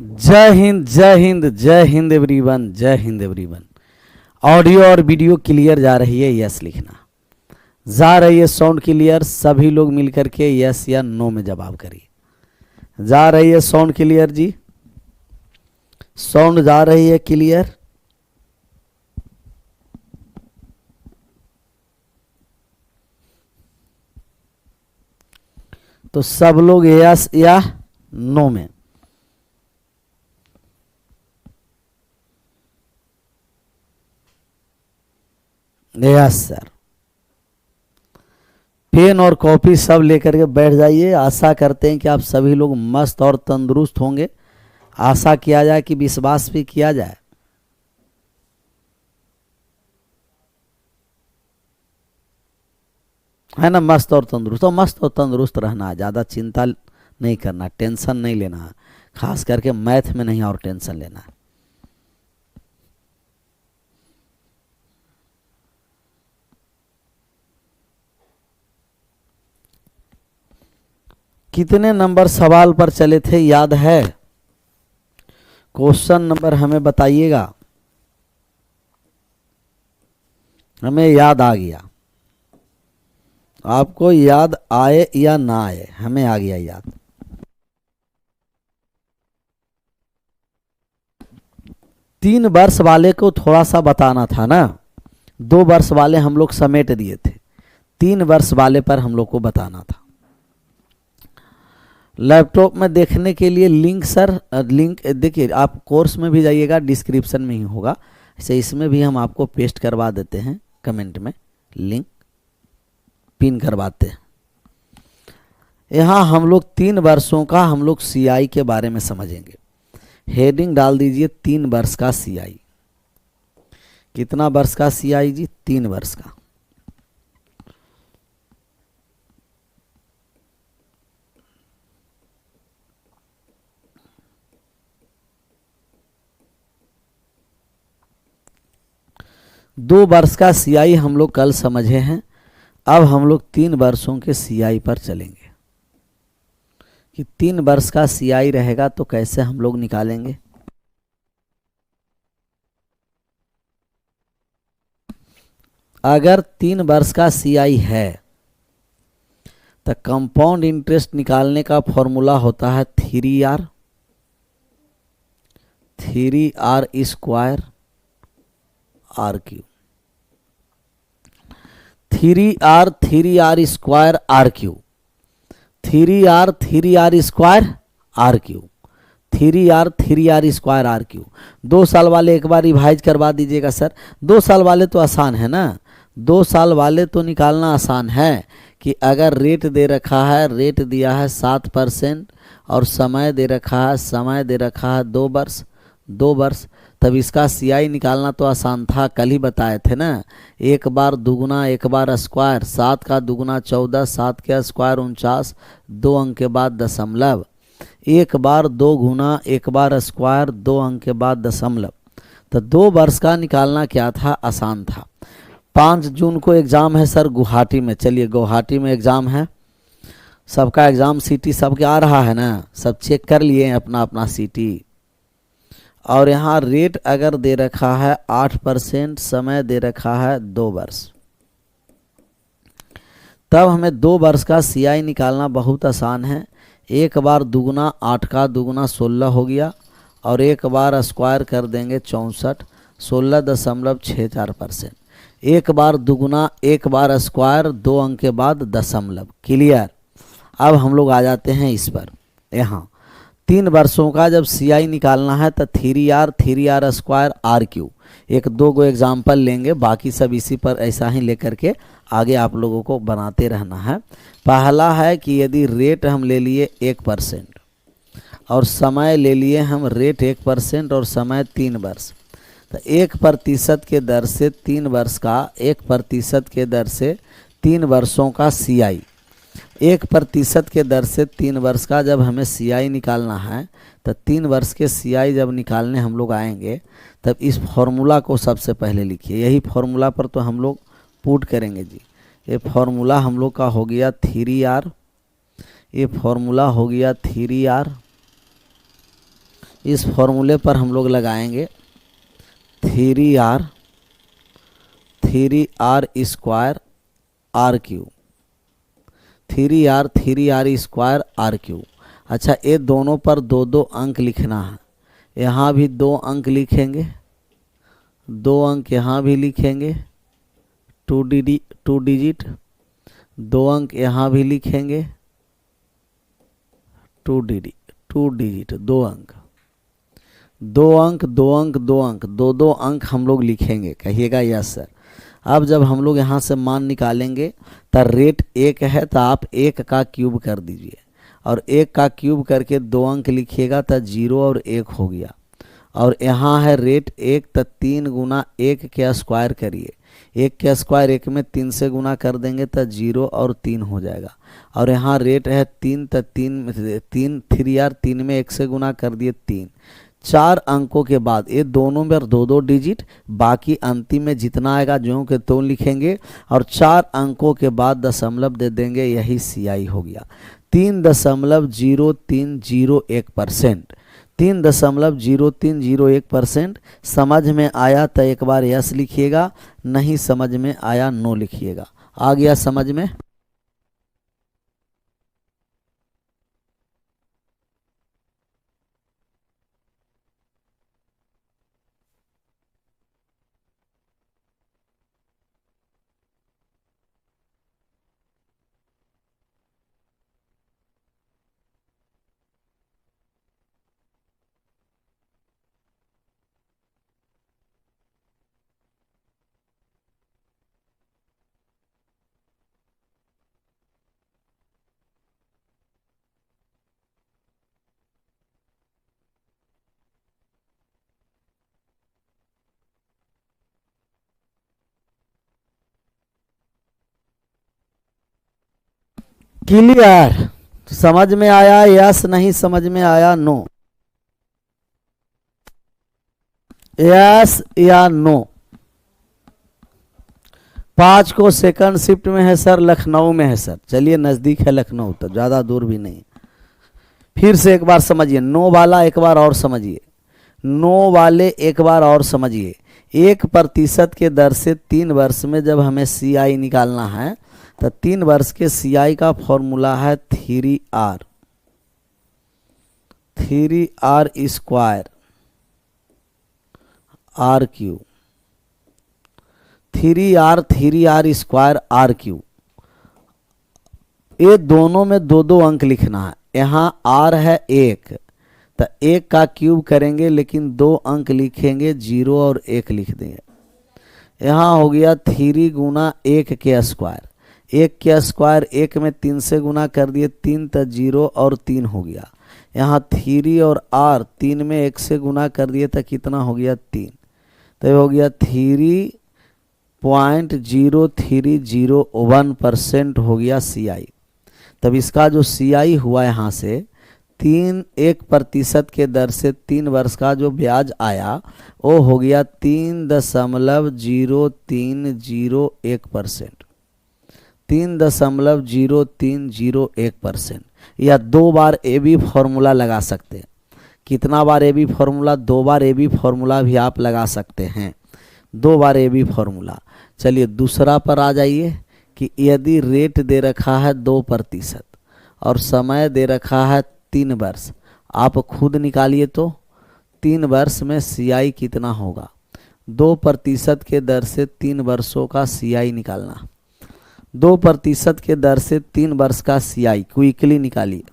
जय हिंद जय हिंद जय हिंद एवरीवन, जय हिंद एवरीवन। ऑडियो और वीडियो क्लियर जा रही है? यस लिखना। जा रही है साउंड क्लियर? सभी लोग मिलकर के यस या नो में जवाब करिए। जा रही है साउंड क्लियर जी? साउंड जा रही है क्लियर? तो सब लोग यस या नो में। Yes sir. पेन और कॉपी सब लेकर के बैठ जाइए। आशा करते हैं कि आप सभी लोग मस्त और तंदुरुस्त होंगे। आशा किया जाए कि विश्वास भी किया जाए। है ना? मस्त और तंदुरुस्त। तो मस्त और तंदुरुस्त रहना है, ज़्यादा चिंता नहीं करना, टेंशन नहीं लेना है, खास करके मैथ में नहीं और टेंशन लेना है। कितने नंबर सवाल पर चले थे याद है? क्वेश्चन नंबर हमें बताइएगा। हमें याद आ गया। आपको याद आए या ना आए, हमें आ गया याद। तीन वर्ष वाले को थोड़ा सा बताना था ना। 2 वर्ष वाले हम लोग समेट दिए थे, 3 वर्ष वाले पर हम लोग को बताना था। लैपटॉप में देखने के लिए लिंक सर, लिंक देखिए, आप कोर्स में भी जाइएगा, डिस्क्रिप्शन में ही होगा। ऐसे इसमें भी हम आपको पेस्ट करवा देते हैं, कमेंट में लिंक पिन करवाते हैं। यहाँ हम लोग 3 वर्षों का हम लोग सीआई के बारे में समझेंगे। हेडिंग डाल दीजिए 3 वर्ष का सीआई। कितना वर्ष का सीआई जी? 3 वर्ष का। दो वर्ष का सीआई हम लोग कल समझे हैं। अब हम लोग 3 वर्षों के सीआई पर चलेंगे कि 3 वर्ष का सीआई रहेगा तो कैसे हम लोग निकालेंगे। अगर 3 वर्ष का सीआई है तो कंपाउंड इंटरेस्ट निकालने का फॉर्मूला होता है 3R square RQ। 3R square RQ। 3R square RQ। 3R square RQ। 2 साल वाले एक बार रिवाइज करवा दीजिएगा सर। 2 साल वाले तो आसान है ना। 2 साल वाले तो निकालना आसान है कि अगर रेट दे रखा है, रेट दिया है 7% और समय दे रखा है, समय दे रखा है 2 वर्ष, 2 वर्ष, तब इसका सीआई निकालना तो आसान था। कल ही बताए थे ना। एक बार दुगुना एक बार स्क्वायर, 7 का दुगुना 14, 7 के स्क्वायर 49, 2 अंक के बाद दशमलव। एक बार 2 गुना एक बार स्क्वायर, 2 अंक के बाद दशमलव। तो 2 वर्ष का निकालना क्या था? आसान था। 5 जून को एग्ज़ाम है सर गुवाहाटी में। चलिए गुवाहाटी में एग्ज़ाम है, सबका एग्ज़ाम सीटी सबके आ रहा है ना। सब चेक कर लिए अपना अपना सीटी। और यहाँ रेट अगर दे रखा है 8%, समय दे रखा है 2 वर्ष, तब हमें 2 वर्ष का सीआई निकालना बहुत आसान है। एक बार दुगुना 8 का दुगुना 16 हो गया और एक बार स्क्वायर कर देंगे 64, 16.64%। एक बार दुगुना एक बार स्क्वायर, 2 अंक के बाद दशमलव। क्लियर? अब हम लोग आ जाते हैं इस पर। यहाँ 3 वर्षों का जब सीआई निकालना है तो 3R स्क्वायर RQ। 1-2 को एग्जाम्पल लेंगे, बाकी सब इसी पर ऐसा ही लेकर के आगे आप लोगों को बनाते रहना है। पहला है कि यदि रेट हम ले लिए 1% और समय ले लिए हम रेट 1% और समय 3 वर्ष, तो 1% के दर से 3 वर्ष का, 1% के दर से 3 वर्षों का सीआई, 1% के दर से 3 वर्ष का जब हमें सीआई निकालना है तो 3 वर्ष के सीआई जब निकालने हम लोग आएंगे तब इस फॉर्मूला को सबसे पहले लिखिए। यही फॉर्मूला पर तो हम लोग पुट करेंगे जी। ये फॉर्मूला हम लोग का हो गया 3R, ये फॉर्मूला हो गया 3R इस फॉर्मूले पर हम लोग लगाएंगे 3r square R cube, 3r square R cube. अच्छा, ये दोनों पर दो दो अंक लिखना है। यहाँ भी 2 अंक लिखेंगे, 2 अंक यहाँ भी लिखेंगे, 2 डिजिट, 2 अंक यहाँ भी लिखेंगे, 2 डिजिट, 2 अंक, 2 अंक, 2 अंक, 2 अंक, 2 अंक हम लोग लिखेंगे। कहिएगा यस सर। अब जब हम लोग यहाँ से मान निकालेंगे तो रेट 1 है तो आप 1 का क्यूब कर दीजिए, और 1 का क्यूब करके 2 अंक लिखिएगा तो 0 और 1 हो गया। और यहाँ है रेट 1 तो 3 गुना 1 के स्क्वायर करिए, 1 के स्क्वायर 1 में 3 से गुना कर देंगे तो 0 और 3 हो जाएगा। और यहाँ रेट है 3 तो 3 में 1 से गुना कर दिए 3। 4 अंकों के बाद ये दोनों में 2 डिजिट, बाकी अंतिम में जितना आएगा ज्यों के त्यों लिखेंगे, और 4 अंकों के बाद दशमलव दे देंगे, यही CI हो गया 3.0301%। 3.0301%। समझ में आया तो एक बार यस लिखिएगा, नहीं समझ में आया नो लिखिएगा। आ गया समझ में? क्लियर? समझ में आया यस, नहीं समझ में आया नो? यस या नो? 5 को सेकंड शिफ्ट में है सर, लखनऊ में है सर। चलिए नज़दीक है लखनऊ तो, ज़्यादा दूर भी नहीं। फिर से एक बार समझिए, नो वाला एक बार और समझिए, नो वाले एक बार और समझिए। 1% के दर से 3 वर्ष में जब हमें CI निकालना है तो 3 वर्ष के CI का फॉर्मूला है 3R square R cube, 3R square R cube. ये दोनों में 2 अंक लिखना है। यहाँ R है 1 तो 1 का क्यूब करेंगे, लेकिन 2 अंक लिखेंगे, 0 और 1 लिख देंगे। यहाँ हो गया 3 गुना 1 के स्क्वायर, 1 के स्क्वायर 1 में 3 से गुना कर दिए 3 तो 0 और 3 हो गया। यहाँ 3 और R 3 में 1 से गुना कर दिए तो कितना हो गया 3, तो ये हो गया 3.0301% हो गया CI। तब इसका जो CI हुआ यहाँ से 1% के दर से 3 वर्ष का जो ब्याज आया वो हो गया 3.0301%, 3.0301%। या 2 बार AB फॉर्मूला लगा सकते हैं। कितना बार AB फॉर्मूला? 2 बार AB फॉर्मूला भी आप लगा सकते हैं, 2 बार AB फॉर्मूला। चलिए दूसरा पर आ जाइए कि यदि रेट दे रखा है 2% और समय दे रखा है 3 वर्ष, आप खुद निकालिए तो 3 वर्ष में CI कितना होगा। 2% के दर से 3 वर्षों का CI निकालना, 2% के दर से 3 वर्ष का CI क्विकली निकालिए।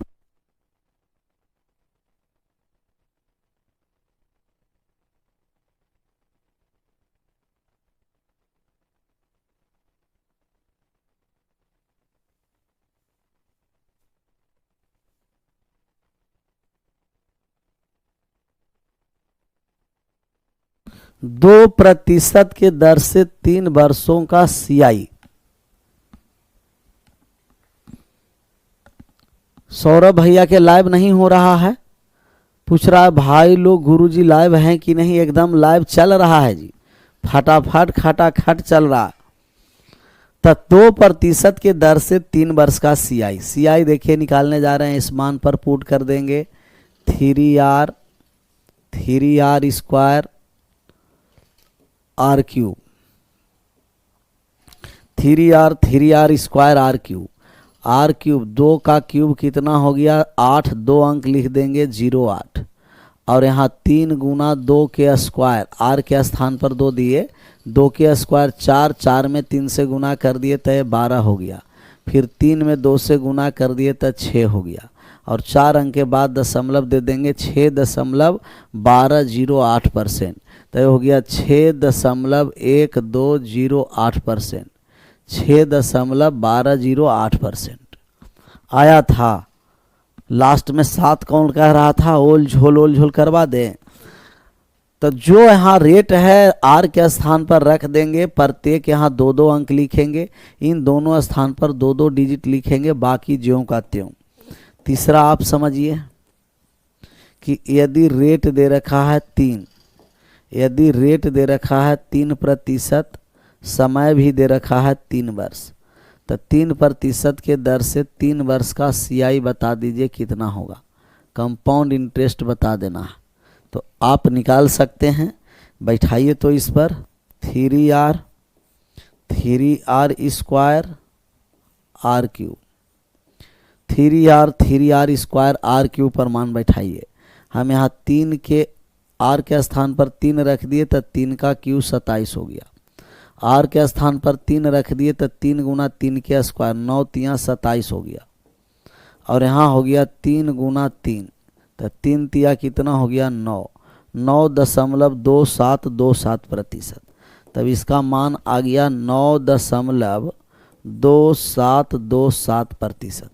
दो प्रतिशत के दर से 3 वर्षों का CI। सौरभ भैया के लाइव नहीं हो रहा है, पूछ रहा है भाई लोग गुरुजी लाइव हैं कि नहीं। एकदम लाइव चल रहा है जी, फटाफट खटाखट चल रहा है। तो 2% के दर से 3 वर्ष का CI देखिए निकालने जा रहे हैं। इस मान पर पुट कर देंगे 3R 3r square R cube, 3r square R cube, R cube 2 का क्यूब कितना हो गया 8, 2 अंक लिख देंगे 08, और यहाँ 3 गुना 2 के स्क्वायर, आर के स्थान पर 2 दिए, 2 के स्क्वायर 4, 4 में 3 से गुना कर दिए तो 12 हो गया, फिर 3 में 2 से गुना कर दिए तो 6 हो गया, और 4 अंक के बाद दशमलव दे देंगे 6.1208%, तो ये हो गया 6.1208%, 6.1208% आया था। लास्ट में 7 कौन कह रहा था ओल झोल करवा दें, तो जो यहाँ रेट है आर के स्थान पर रख देंगे, प्रत्येक यहाँ 2-2 अंक लिखेंगे, इन दोनों स्थान पर 2-2 डिजिट लिखेंगे, बाकी ज्यों का त्यों। तीसरा आप समझिए कि यदि रेट दे रखा है 3, यदि रेट दे रखा है 3%, समय भी दे रखा है 3 वर्ष, तो 3% के दर से 3 वर्ष का CI बता दीजिए कितना होगा, कंपाउंड इंटरेस्ट बता देना है। तो आप निकाल सकते हैं, बैठाइए तो इस पर 3r square R cube, 3r square R cube पर मान बैठाइए। हम यहाँ 3 के आर के स्थान पर 3 रख दिए तो 3 का क्यूब 27 हो गया, आर के स्थान पर 3 रख दिए तो 3 गुना 3 के स्क्वायर 9 तिया 27 हो गया, और यहाँ हो गया 3 गुना 3 तो 3 तिया कितना हो गया 9, 9.2727%, तब इसका मान आ गया 9.2727%।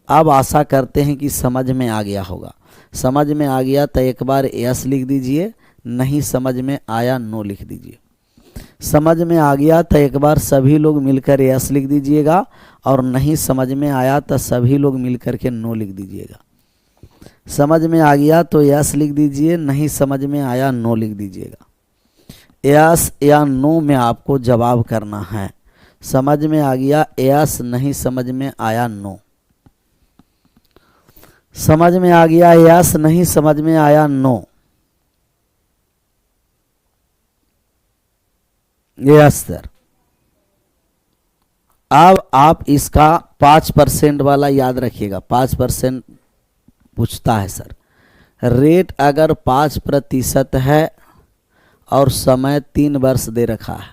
अब आशा करते हैं कि समझ में आ गया होगा, समझ में आ गया तो एक बार यस लिख दीजिए, नहीं समझ में आया नो लिख दीजिए। समझ में आ गया तो एक बार सभी लोग मिलकर यस लिख दीजिएगा, और नहीं समझ में आया तो सभी लोग मिलकर के नो लिख दीजिएगा। समझ में आ गया तो यस लिख दीजिए, नहीं समझ में आया नो लिख दीजिएगा। यस या नो में आपको जवाब करना है। समझ में आ गया यस, नहीं समझ में आया नो। समझ में आ गया यस, नहीं समझ में आया नो। Yes sir. अब आप इसका 5% वाला याद रखिएगा, 5% पूछता है सर। रेट अगर 5% है और समय 3 वर्ष दे रखा है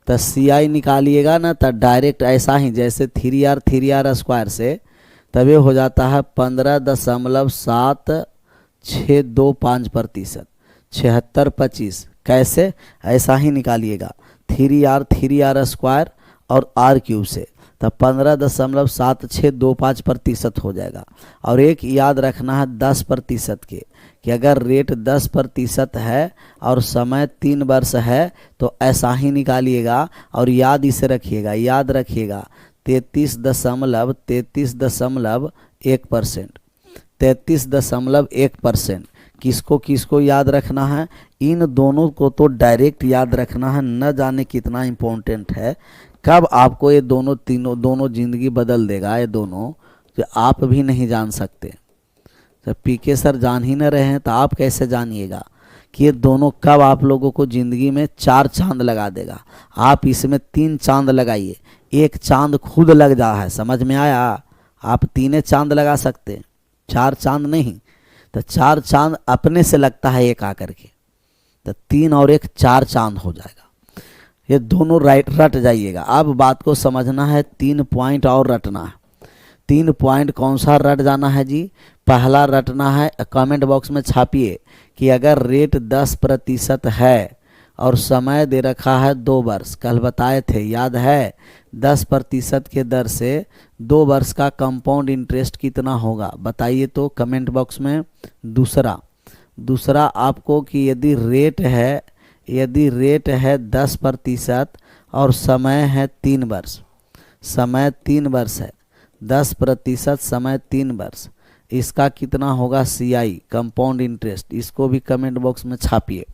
तो CI निकालिएगा ना, तो डायरेक्ट ऐसा ही जैसे 3r स्क्वायर से तभी हो जाता है 15.7625%, 7625। कैसे? ऐसा ही निकालिएगा 3r स्क्वायर और r क्यूब से, तब 15.7625% हो जाएगा। और एक याद रखना है 10% के, कि अगर रेट 10% है और समय 3 वर्ष है तो ऐसा ही निकालिएगा। और याद इसे रखिएगा, याद रखिएगा 33.1%, 33.1%। किसको किसको याद रखना है? इन दोनों को तो डायरेक्ट याद रखना है, न जाने कितना इम्पोर्टेंट है। कब आपको ये दोनों ज़िंदगी बदल देगा, ये दोनों जो आप भी नहीं जान सकते। जब PK सर जान ही न रहे हैं तो आप कैसे जानिएगा कि ये दोनों कब आप लोगों को ज़िंदगी में 4 चांद लगा देगा। आप इसमें 3 चांद लगाइए, एक चांद खुद लग जा है। समझ में आया? आप 3 चांद लगा सकते, 4 चांद नहीं। तो 4 चांद अपने से लगता है एक आकर के, तो 3 और 1 4 चांद हो जाएगा। ये दोनों रट जाइएगा। अब बात को समझना है, 3 पॉइंट और रटना है। 3 पॉइंट कौन सा रट जाना है जी? पहला रटना है, कमेंट बॉक्स में छापिए कि अगर रेट 10% है और समय दे रखा है 2 वर्ष, कल बताए थे याद है, 10% के दर से 2 वर्ष का कंपाउंड इंटरेस्ट कितना होगा बताइए तो कमेंट बॉक्स में। दूसरा आपको कि यदि रेट है 10% और समय है 3 वर्ष, समय 3 वर्ष है, 10% समय 3 वर्ष, इसका कितना होगा CI कंपाउंड इंटरेस्ट, इसको भी कमेंट बॉक्स में छापिए।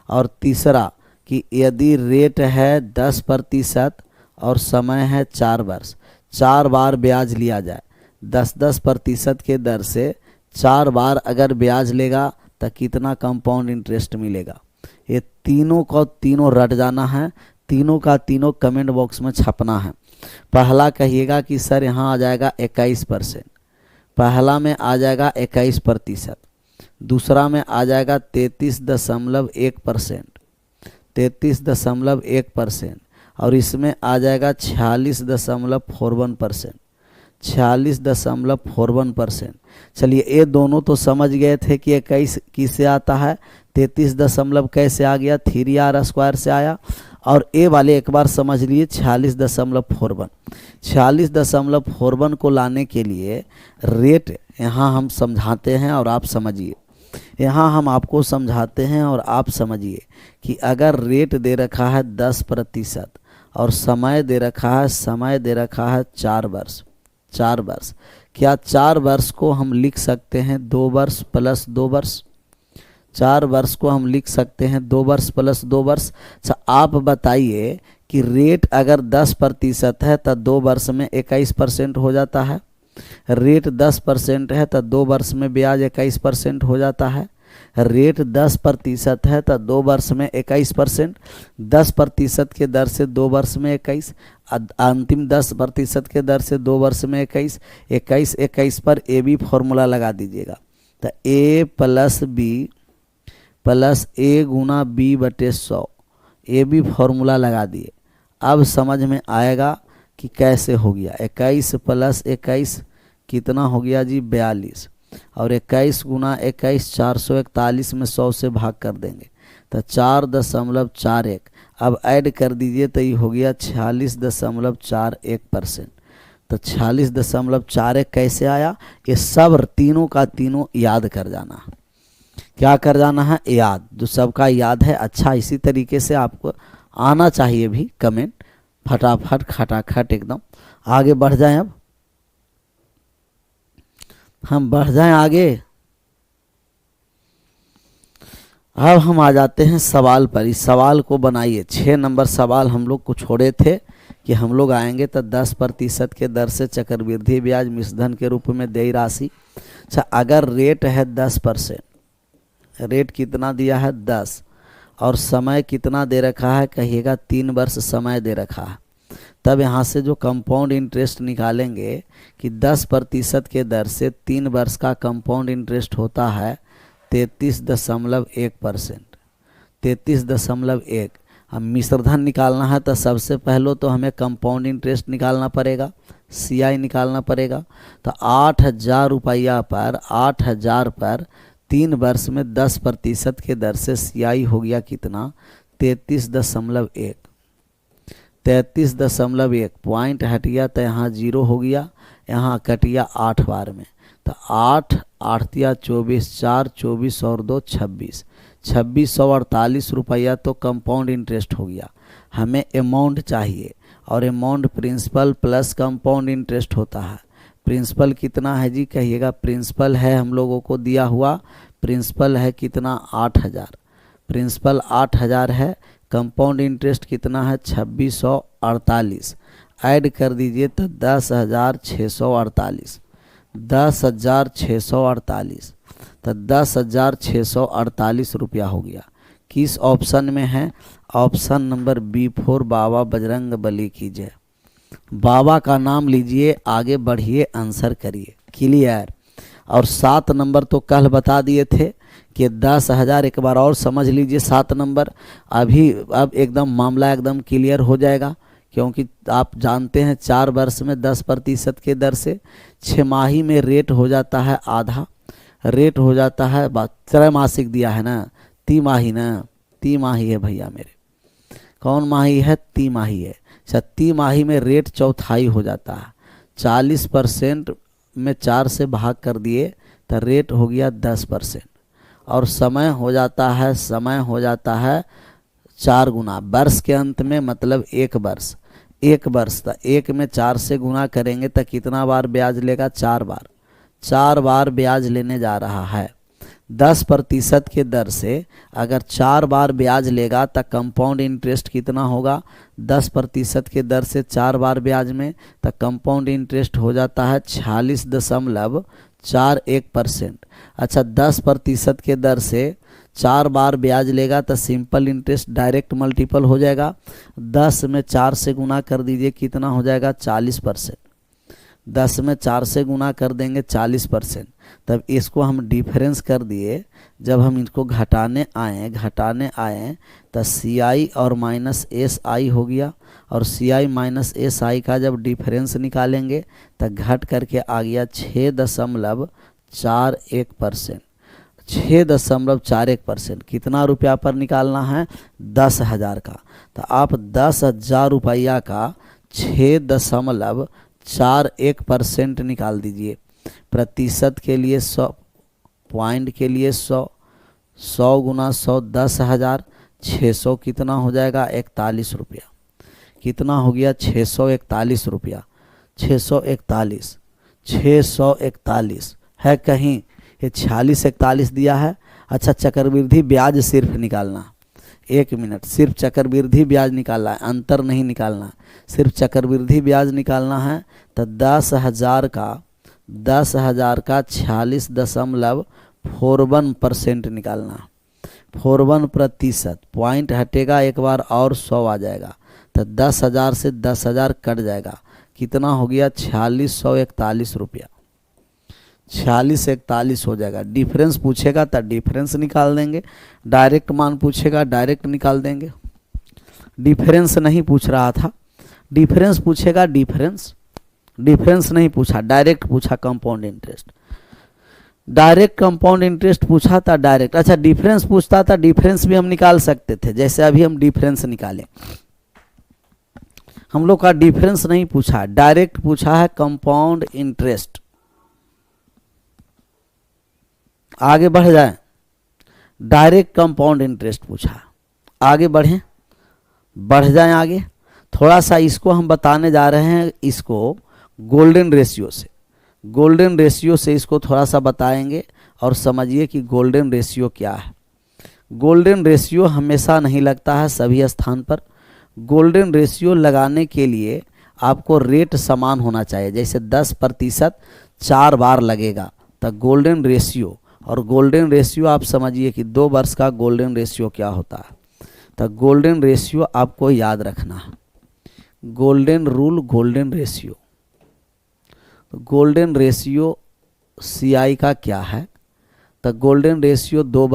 और तीसरा कि यदि रेट है 10% और समय है 4 वर्ष, 4 बार ब्याज लिया जाए, 10% के दर से 4 बार अगर ब्याज लेगा तो कितना कंपाउंड इंटरेस्ट मिलेगा। ये तीनों को तीनों रट जाना है, तीनों का तीनों कमेंट बॉक्स में छपना है। पहला कहिएगा कि सर यहाँ आ जाएगा 21%, पहला में आ जाएगा 21%, दूसरा में आ जाएगा 33.1%, 33.1%, और इसमें आ जाएगा 46.41%, 46.41%। चलिए ये दोनों तो समझ गए थे कि 21 किससे आता है, 33 दशमलव कैसे आ गया, 3r² से आया। और ए वाले एक बार समझ लिए 46.41, 46.41 को लाने के लिए रेट यहाँ हम समझाते हैं और आप समझिए। यहाँ हम आपको समझाते हैं और आप समझिए कि अगर रेट दे रखा है 10% और समय दे रखा है 4 वर्ष, 4 वर्ष, क्या 4 वर्ष को हम लिख सकते हैं 2 वर्ष प्लस 2 वर्ष? 4 वर्ष को हम लिख सकते हैं 2 वर्ष प्लस 2 वर्ष। अच्छा आप बताइए कि रेट अगर 10% है तो 2 वर्ष में 21% हो जाता है, रेट 10% है तो 2 वर्ष में ब्याज 21% हो जाता है, रेट 10% है तो 2 वर्ष में 21%, 10% के दर से 2 वर्ष में 21, अंतिम 10% के दर से 2 वर्ष में 21, 21 पर ए बी फॉर्मूला लगा दीजिएगा। तो ए प्लस बी प्लस ए गुना बी बटे 100, ए बी फॉर्मूला लगा दिए। अब समझ में आएगा कि कैसे हो गया। 21 प्लस 21 कितना हो गया जी 42, और 21 गुना 21 441 में 100 से भाग कर देंगे तो 4.41। अब ऐड कर दीजिए तो ये हो गया 46.41%। तो 46.41 कैसे आया, ये सब तीनों का तीनों याद कर जाना। क्या कर जाना है, याद, जो सबका याद है। अच्छा इसी तरीके से आपको आना चाहिए भी कमेंट, फटाफट खटाखट एकदम आगे बढ़ जाएं। अब हम बढ़ जाएं आगे। अब हम आ जाते हैं सवाल पर। इस सवाल को बनाइए। 6 नंबर सवाल हम लोग को छोड़े थे कि हम लोग आएंगे तो 10% के दर से चक्रवृद्धि ब्याज मिश्रधन के रूप में देय राशि। अच्छा अगर रेट है 10%, रेट कितना दिया है 10, और समय कितना दे रखा है कहिएगा 3 वर्ष समय दे रखा है, तब यहाँ से जो कंपाउंड इंटरेस्ट निकालेंगे कि 10% के दर से 3 वर्ष का कंपाउंड इंटरेस्ट होता है 33.1%, 33.1। हम मिश्रधन निकालना है तो सबसे पहले तो हमें कंपाउंड इंटरेस्ट निकालना पड़ेगा, CI निकालना पड़ेगा। तो 8,000 रुपया पर 8,000 पर 3 वर्ष में 10% के दर से CI हो गया कितना 33.1, 33.1। पॉइंट हट गया तो यहाँ 0 हो गया, यहाँ कट गया 8 बार में। तो 8 8 24, 4 24 और 2 26, 2648 रुपया तो कंपाउंड इंटरेस्ट हो गया। हमें अमाउंट चाहिए और amount principal plus compound interest होता है। प्रिंसिपल कितना है जी कहिएगा, प्रिंसिपल है हम लोगों को दिया हुआ, प्रिंसिपल है कितना 8,000, प्रिंसिपल 8,000 है। कंपाउंड इंटरेस्ट कितना है 2648, ऐड कर दीजिए तो 10,648, 10,648। तो 10,648 रुपया हो गया। किस ऑप्शन में है, ऑप्शन नंबर B4 बाबा बजरंग बली की जय। बाबा का नाम लीजिए, आगे बढ़िए, आंसर करिए। क्लियर। और 7 नंबर तो कल बता दिए थे कि 10,000, एक बार और समझ लीजिए 7 नंबर। अभी अब एकदम मामला एकदम क्लियर हो जाएगा, क्योंकि आप जानते हैं 4 वर्ष में 10% के दर से 6 माही में रेट हो जाता है आधा, रेट हो जाता है त्रैमासिक दिया है ना, तिमाही ना, तिमाही है भैया मेरे, कौन माही है, तिमाही है। अच्छा तिमाही में रेट चौथाई हो जाता है, 40% में 4 से भाग कर दिए तो रेट हो गया 10%, और समय हो जाता है, समय हो जाता है 4 गुना वर्ष के अंत में, मतलब 1 वर्ष, 1 वर्ष था 1 में 4 से गुना करेंगे तो कितना बार ब्याज लेगा, 4 बार, 4 बार ब्याज लेने जा रहा है। 10% के दर से अगर 4 बार ब्याज लेगा तो कंपाउंड इंटरेस्ट कितना होगा, 10% के दर से 4 बार ब्याज में तो कंपाउंड इंटरेस्ट हो जाता है 46.4 4.1%। अच्छा 10% के दर से 4 बार ब्याज लेगा तो सिंपल इंटरेस्ट डायरेक्ट मल्टीपल हो जाएगा। 10 में 4 से गुना कर दीजिए, कितना हो जाएगा 40%। 10 में 4 से गुना कर देंगे 40%। तब इसको हम डिफरेंस कर दिए, जब हम इनको घटाने आए तो सी आई और माइनस एस आई हो गया, और सी आई माइनस एस आई का जब डिफरेंस निकालेंगे तो घट करके आ गया 6.41%। 6.41%। कितना रुपया पर निकालना है? 10,000 का। तो आप 10,000 रुपया का 6.41% निकाल दीजिए। प्रतिशत के लिए 100, पॉइंट के लिए 100, 100 गुना 100 10,000, 600 कितना हो जाएगा 41 रुपया। कितना हो गया 641 रुपया। 641 है कहीं? ये 4641 दिया है। अच्छा चक्रवृद्धि ब्याज सिर्फ निकालना, 1 मिनट, सिर्फ चक्रवृद्धि ब्याज निकालना है, अंतर नहीं निकालना, सिर्फ चक्रवृद्धि ब्याज निकालना है। तो 10,000 का 46.41% निकालना। 41%, पॉइंट हटेगा एक बार और 100 आ जाएगा, तो 10,000 से 10,000 कट जाएगा। कितना हो गया 4641 रुपया। 4641 हो जाएगा। डिफरेंस पूछेगा तो डिफरेंस निकाल देंगे, डायरेक्ट मान पूछेगा डायरेक्ट निकाल देंगे। डिफरेंस नहीं पूछ रहा था, डिफरेंस पूछेगा डिफरेंस नहीं पूछा, डायरेक्ट पूछा compound interest. Direct compound interest पूछा था डायरेक्ट। अच्छा डिफरेंस पूछता था, डिफरेंस भी हम निकाल सकते थे, जैसे अभी हम डिफरेंस निकालें। हम लोग का डिफरेंस नहीं पूछा, डायरेक्ट पूछा है कंपाउंड इंटरेस्ट। आगे बढ़ जाए, डायरेक्ट कंपाउंड इंटरेस्ट पूछा। आगे बढ़ें, बढ़ जाएं आगे। थोड़ा सा इसको हम बताने जा रहे हैं, इसको गोल्डन रेशियो से इसको थोड़ा सा बताएंगे और समझिए कि गोल्डन रेशियो क्या है। गोल्डन रेशियो हमेशा नहीं लगता है सभी स्थान पर। गोल्डन रेशियो लगाने के लिए आपको रेट समान होना चाहिए। जैसे 10% 4 बार लगेगा तो गोल्डन रेशियो, और गोल्डन रेशियो आप समझिए कि 2 वर्ष का गोल्डन रेशियो क्या होता है। तो गोल्डन रेशियो आपको याद रखना है, गोल्डन रूल, गोल्डन रेशियो। तो गोल्डन रेशियो सीआई का क्या है? तो गोल्डन रेशियो 2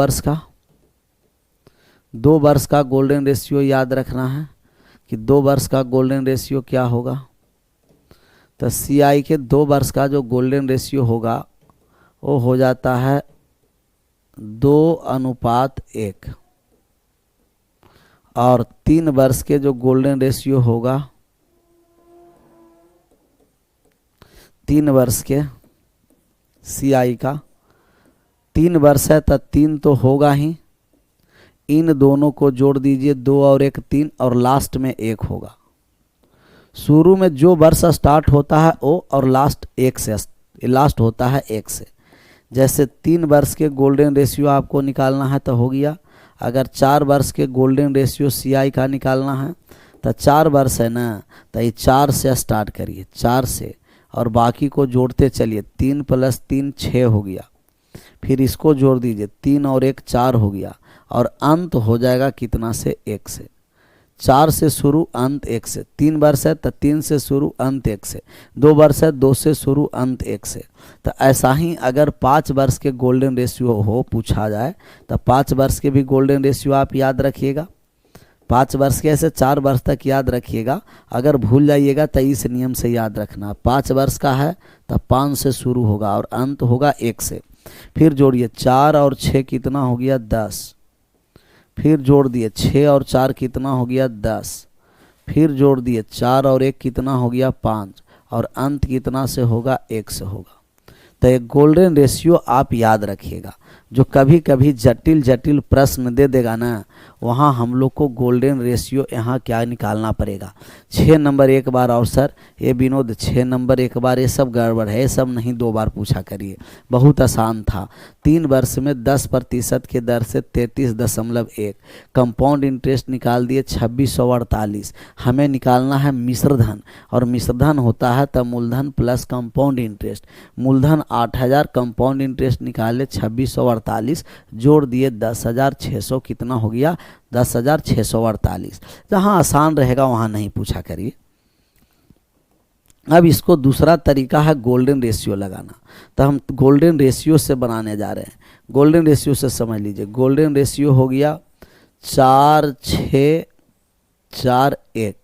वर्ष का गोल्डन रेशियो याद रखना है कि 2 वर्ष का गोल्डन रेशियो क्या होगा। तो सीआई के 2 वर्ष का जो गोल्डन रेशियो होगा वो हो जाता है 2:1, और 3 वर्ष के जो गोल्डन रेशियो होगा, 3 वर्ष के सीआई का 3 वर्ष है तो 3 तो होगा ही। इन दोनों को जोड़ दीजिए, 2 और 1 3, और लास्ट में 1 होगा। शुरू में जो वर्ष स्टार्ट होता है ओ, और लास्ट होता है 1 से। जैसे 3 वर्ष के गोल्डन रेशियो आपको निकालना है तो हो गया। अगर 4 वर्ष के गोल्डन रेशियो सीआई का निकालना है तो 4 वर्ष है ना, तो ये 4 से स्टार्ट करिए, 4 से, और बाकी को जोड़ते चलिए। 3 + 3 6 हो गया, फिर इसको जोड़ दीजिए, 3 और 1 4 हो गया, और अंत हो जाएगा कितना से? 1 से। 4 से शुरू, अंत 1 से। 3 वर्ष है तो 3 से शुरू, अंत 1 से। 2 वर्ष है 2 से शुरू, अंत 1 से। तो ऐसा ही अगर 5 वर्ष के गोल्डन रेशियो हो पूछा जाए तो 5 वर्ष के भी गोल्डन रेशियो आप याद रखिएगा। 5 वर्ष के ऐसे 4 वर्ष तक याद रखिएगा। अगर भूल जाइएगा तो इस नियम से याद रखना। 5 वर्ष का है तो 5 से शुरू होगा और अंत होगा 1 से। फिर जोड़िए, 4 और 6 कितना हो गया? 10। फिर जोड़ दिए 6 और 4 कितना हो गया? 10। फिर जोड़ दिए 4 और 1 कितना हो गया? 5, और अंत कितना से होगा? 1 से होगा। तो एक गोल्डन रेशियो आप याद रखिएगा। जो कभी कभी जटिल प्रश्न दे देगा ना, वहाँ हम लोग को गोल्डन रेशियो यहाँ क्या निकालना पड़ेगा। 6 नंबर एक बार, और सर ये विनोद 6 नंबर एक बार, ये सब गड़बड़ है, ये सब नहीं 2 बार पूछा करिए, बहुत आसान था। 3 वर्ष में 10% के दर से 33.1 कंपाउंड इंटरेस्ट निकाल दिए 2648। हमें निकालना है मिश्र धन, और मिश्र धन होता है तब मूलधन प्लस कंपाउंड इंटरेस्ट। मूलधन 8000, कंपाउंड इंटरेस्ट निकाले 2648, जोड़ दिए 10,600, कितना हो गया 10,648। जहाँ आसान रहेगा वहाँ नहीं पूछा करिए। अब इसको दूसरा तरीका है गोल्डन रेशियो लगाना, तो हम गोल्डन रेशियो से बनाने जा रहे हैं। गोल्डन रेशियो से समझ लीजिए, गोल्डन रेशियो हो गया 4-6-4-1,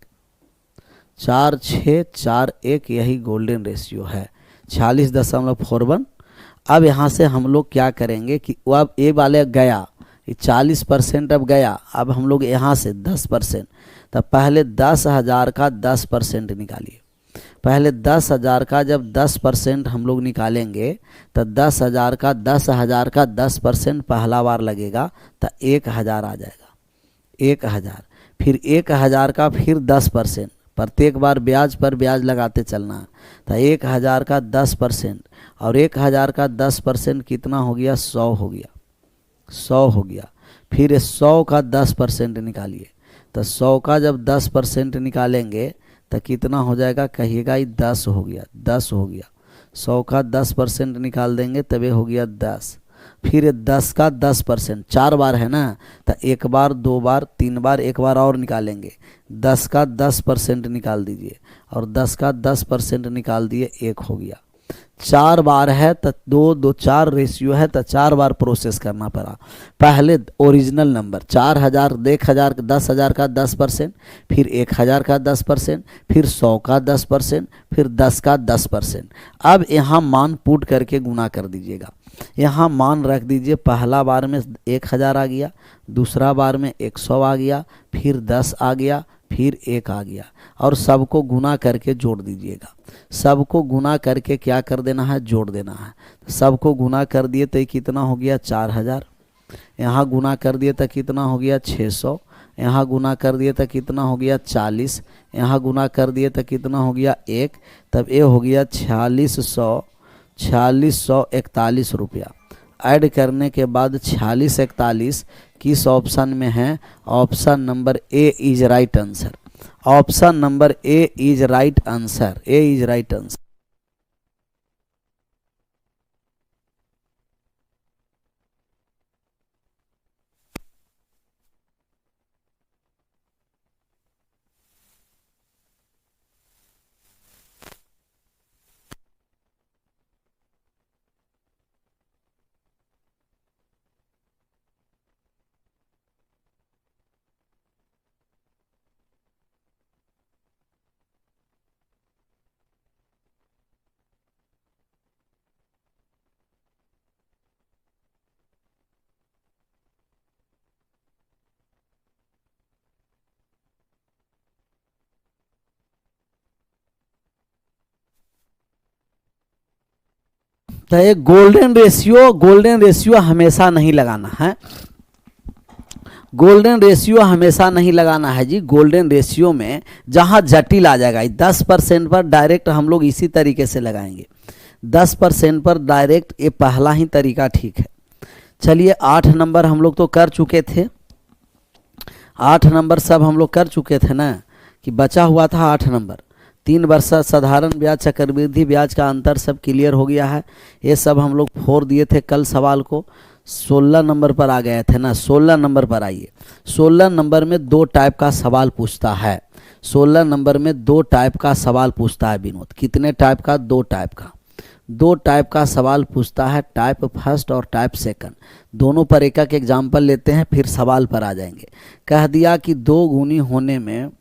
4-6-4-1, यही गोल्डन रेशियो है 46.41। अब यहाँ से हम लोग क्या करेंगे कि वो अब ए वाले गया, 40% अब गया, अब हम लोग यहाँ से 10%, तब पहले 10,000 का 10% निकालिए। पहले 10,000 का जब 10% हम लोग निकालेंगे तो 10,000 का 10% पहला बार लगेगा तो 1,000 आ जाएगा, 1,000। फिर 1,000 का फिर 10%, प्रत्येक बार ब्याज पर ब्याज लगाते चलना है, तो 1,000 का 10%, और 1,000 का 10% कितना हो गया 100 हो गया, 100 हो गया। फिर 100 का 10% निकालिए, तो 100 का जब 10% निकालेंगे तो कितना हो जाएगा कहिएगा, ये 10 हो गया, 10 हो गया। 100 का 10% निकाल देंगे तभी हो गया 10। फिर 10 का 10%, 4 बार है ना, तो 1 बार 2 बार 3 बार, 1 बार और निकालेंगे। 10 का 10% निकाल दीजिए, और 10 का 10% निकाल दिए, 1 हो गया। 4 बार है तो 2-2-4 रेशियो है तो 4 बार प्रोसेस करना पड़ा। पहले ओरिजिनल नंबर 4,000, 1,000, 10,000 का 10%, फिर 1,000 का 10%, फिर 100 का 10%, फिर 10 का 10%। अब यहाँ मान पुट करके गुना कर दीजिएगा। यहाँ मान रख दीजिए, पहला बार में 1,000 आ गया, दूसरा बार में 100 आ गया, फिर 10 आ गया, फिर 1 आ गया, और सबको गुना करके जोड़ दीजिएगा। सबको गुना करके क्या कर देना है, जोड़ देना है। सबको गुना कर दिए तो कितना हो गया 4,000, यहाँ गुना कर दिए तो कितना हो गया 600, यहाँ गुना कर दिए तो कितना हो गया 40, यहाँ गुना कर दिए तो कितना हो गया 1, तब ये हो गया 4641 रुपया। ऐड करने के बाद 4641 किस ऑप्शन में है, option number A is right answer. Option number A is right answer, A is right answer. तो ये गोल्डन रेशियो हमेशा नहीं लगाना है, गोल्डन रेशियो हमेशा नहीं लगाना है जी। गोल्डन रेशियो में जहाँ जटिल आ जाएगा, 10% पर डायरेक्ट हम लोग इसी तरीके से लगाएंगे, 10% पर डायरेक्ट, ये पहला ही तरीका ठीक है। चलिए 8 नंबर हम लोग तो कर चुके थे, 8 नंबर सब हम लोग कर चुके थे ना, कि बचा हुआ था 8 नंबर। 3 वर्ष साधारण ब्याज, चक्रवृद्धि ब्याज का अंतर सब क्लियर हो गया है। ये सब हम लोग 4 दिए थे कल सवाल को। 16 नंबर पर आ गए थे ना, 16 नंबर पर आइए। 16 नंबर में 2 टाइप का सवाल पूछता है, 16 नंबर में 2 टाइप का सवाल पूछता है विनोद। कितने टाइप का, 2 टाइप का। 2 टाइप का सवाल पूछता है, टाइप फर्स्ट और टाइप सेकंड। दोनों पर एक एक एग्जाम्पल लेते हैं, फिर सवाल पर आ जाएंगे। कह दिया कि 2 गुनी होने में,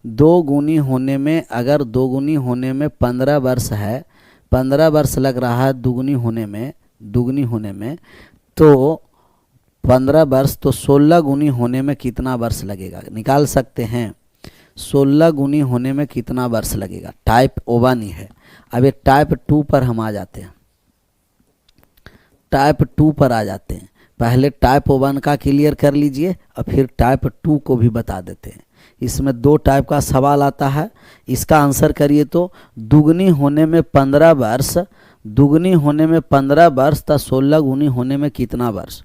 2 गुनी होने में, अगर 2 गुनी होने में 15 वर्ष है, 15 वर्ष लग रहा है दुगुनी होने में, दुगुनी होने में, तो 15 वर्ष, तो 16 गुनी होने में कितना वर्ष लगेगा, निकाल सकते हैं। 16 गुनी होने में कितना वर्ष लगेगा, टाइप 1 ही है। अब ये टाइप 2 पर हम आ जाते हैं, टाइप 2 पर आ जाते हैं। पहले टाइप 1 का क्लियर कर लीजिए और फिर टाइप 2 को भी बता देते हैं। इसमें 2 टाइप का सवाल आता है, इसका आंसर करिए। तो दुगनी होने में 15 वर्ष, दुगनी होने में 15 वर्ष तब 16 गुनी होने में कितना वर्ष?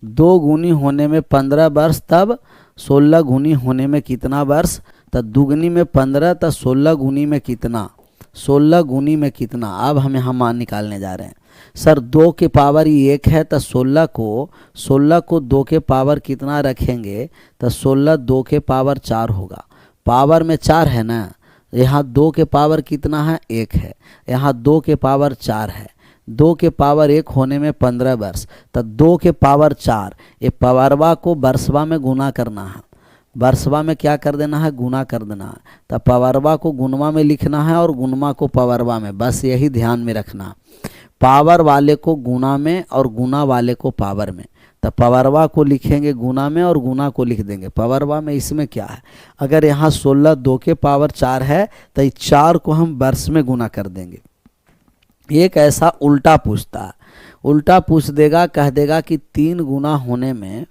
2 गुनी होने में 15 वर्ष तब 16 गुनी होने में कितना वर्ष? तब दुगनी में 15 तब 16 गुनी में कितना? 16 गुनी में कितना? अब हम यहाँ मान निकालने जा रहे हैं। सर 2 के पावर ही 1 है तो 16 को 2 के पावर कितना रखेंगे? तो 16 2 के पावर 4 होगा। पावर में 4 है ना, यहाँ 2 के पावर कितना है? 1 है। यहाँ 2 के पावर 4 है। 2 के पावर 1 होने में 15 वर्ष, तो 2 के पावर 4, ये पावरवा को वर्षवा में गुना करना है। वर्षवा में क्या कर देना है? गुना कर देना है। तो पावरवा को गुणवा में लिखना है और गुणवा को पावरवा में, बस यही ध्यान में रखना। पावर वाले को गुना में और गुना वाले को पावर में। तो पावरवा को लिखेंगे गुना में और गुना को लिख देंगे पावरवा में। इसमें क्या है, अगर यहाँ 16 2 के पावर 4 है तो इस 4 को हम वर्ष में गुना कर देंगे। एक ऐसा उल्टा पूछता है, उल्टा पूछ देगा, कह देगा कि 3 गुना होने में,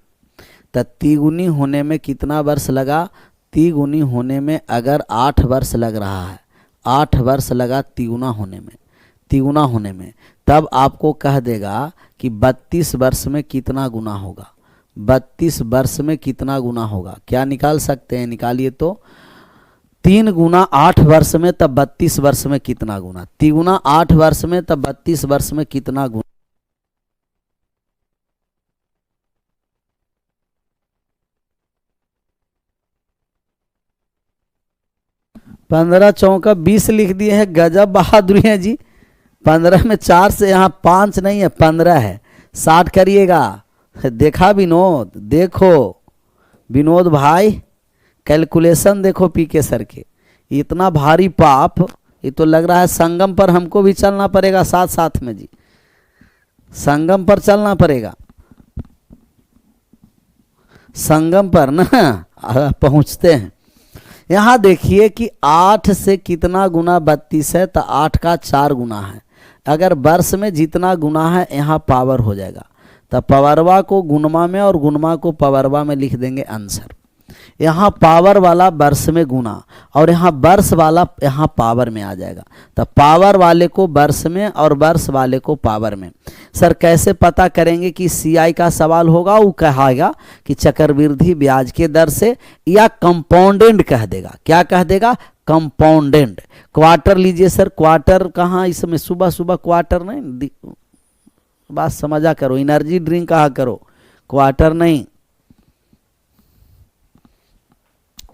तो तिगुनी होने में कितना वर्ष लगा? तिगुनी होने में अगर 8 वर्ष लग रहा है, 8 वर्ष लगा तिगुना होने में, तिगुना होने में, तब आपको कह देगा कि 32 वर्ष में कितना गुना होगा? 32 वर्ष में कितना गुना होगा? क्या निकाल सकते हैं? निकालिए तो। 3 गुना 8 वर्ष में तब 32 वर्ष में कितना गुना? तिगुना 8 वर्ष में तब 32 वर्ष में कितना गुना? 15 चौका 20 लिख दिए हैं। गजब बहादुरी है जी। 15 में 4 से यहाँ 5 नहीं है, 15 है। 60 करिएगा। देखा विनोद? देखो विनोद भाई, कैलकुलेशन देखो पीके सर के। इतना भारी पाप, ये तो लग रहा है संगम पर हमको भी चलना पड़ेगा साथ साथ में जी। संगम पर चलना पड़ेगा, संगम पर ना पहुंचते हैं। यहाँ देखिए कि 8 से कितना गुना 32 है? तो 8 का 4 गुना है। अगर वर्ष में जितना गुना है यहाँ पावर हो जाएगा, तो पावरवा को गुणमा में और गुणमा को पावरवा में लिख देंगे आंसर। यहाँ पावर वाला वर्ष में गुना और यहाँ वर्ष वाला यहाँ पावर में आ जाएगा। तो पावर वाले को वर्ष में और वर्ष वाले को पावर में। सर कैसे पता करेंगे कि सीआई का सवाल होगा? वो कहेगा कि चक्रवृद्धि ब्याज के दर से, या कंपाउंडेंट कह देगा। क्या कह देगा? कंपाउंडेंट। क्वार्टर लीजिए सर, क्वार्टर कहाँ? इसमें सुबह सुबह क्वार्टर नहीं, बात समझा करो। एनर्जी ड्रिंक कहा करो, क्वार्टर नहीं।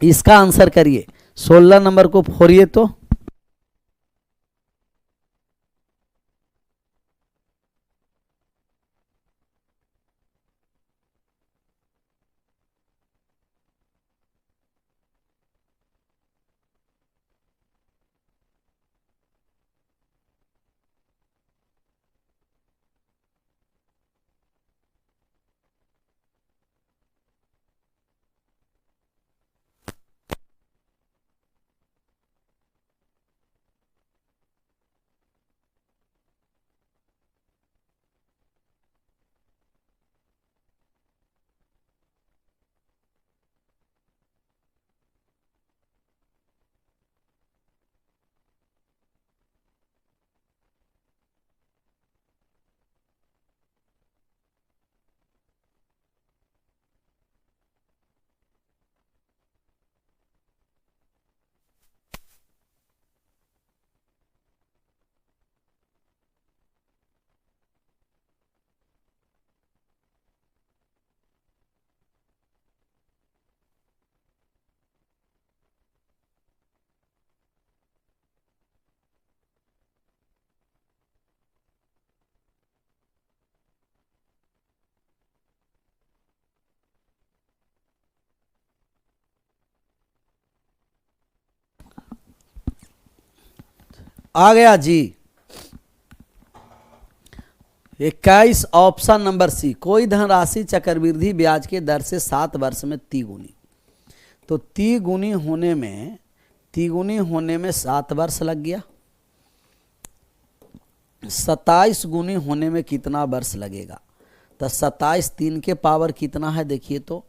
इसका आंसर करिए। 16 नंबर को फोड़िए तो। आ गया जी। 21 ऑप्शन नंबर सी। कोई धनराशि चक्रवृद्धि ब्याज के दर से 7 वर्ष में तिगुनी। तो तिगुनी होने में 7 वर्ष लग गया। 27 गुनी होने में कितना वर्ष लगेगा? तो 27 3 के पावर कितना है, देखिए तो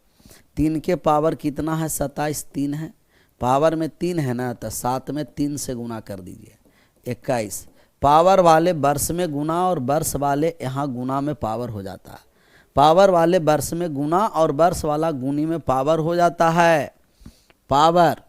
3 के पावर कितना है, 27 3 है, पावर में 3 है ना, तो 7 में 3 से गुना कर दीजिए, 21। पावर वाले वर्ष में गुना और वर्ष वाले यहाँ गुना में पावर हो जाता है, पावर वाले वर्ष में गुना और वर्ष वाला गुनी में पावर हो जाता है। पावर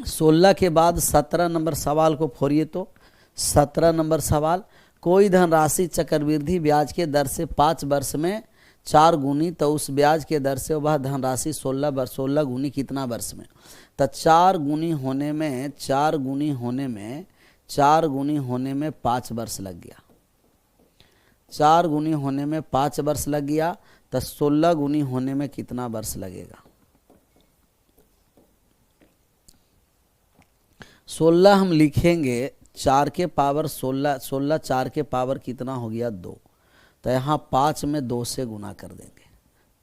16 के बाद 17 नंबर सवाल को फोड़िए तो 17 नंबर सवाल, कोई धनराशि चक्रवृद्धि ब्याज के दर से 5 वर्ष में 4 गुनी, तो उस ब्याज के दर से वह धनराशि 16 गुनी कितना वर्ष में, तो 4 गुनी होने में 4 गुनी होने में 4 गुनी होने में 5 वर्ष लग गया, 4 गुनी होने में 5 वर्ष लग गया, तो 16 गुनी होने में कितना वर्ष लगेगा। 16 हम लिखेंगे 4 के पावर 16, 16 4 के पावर कितना हो गया 2, तो यहाँ 5 में 2 से गुना कर देंगे,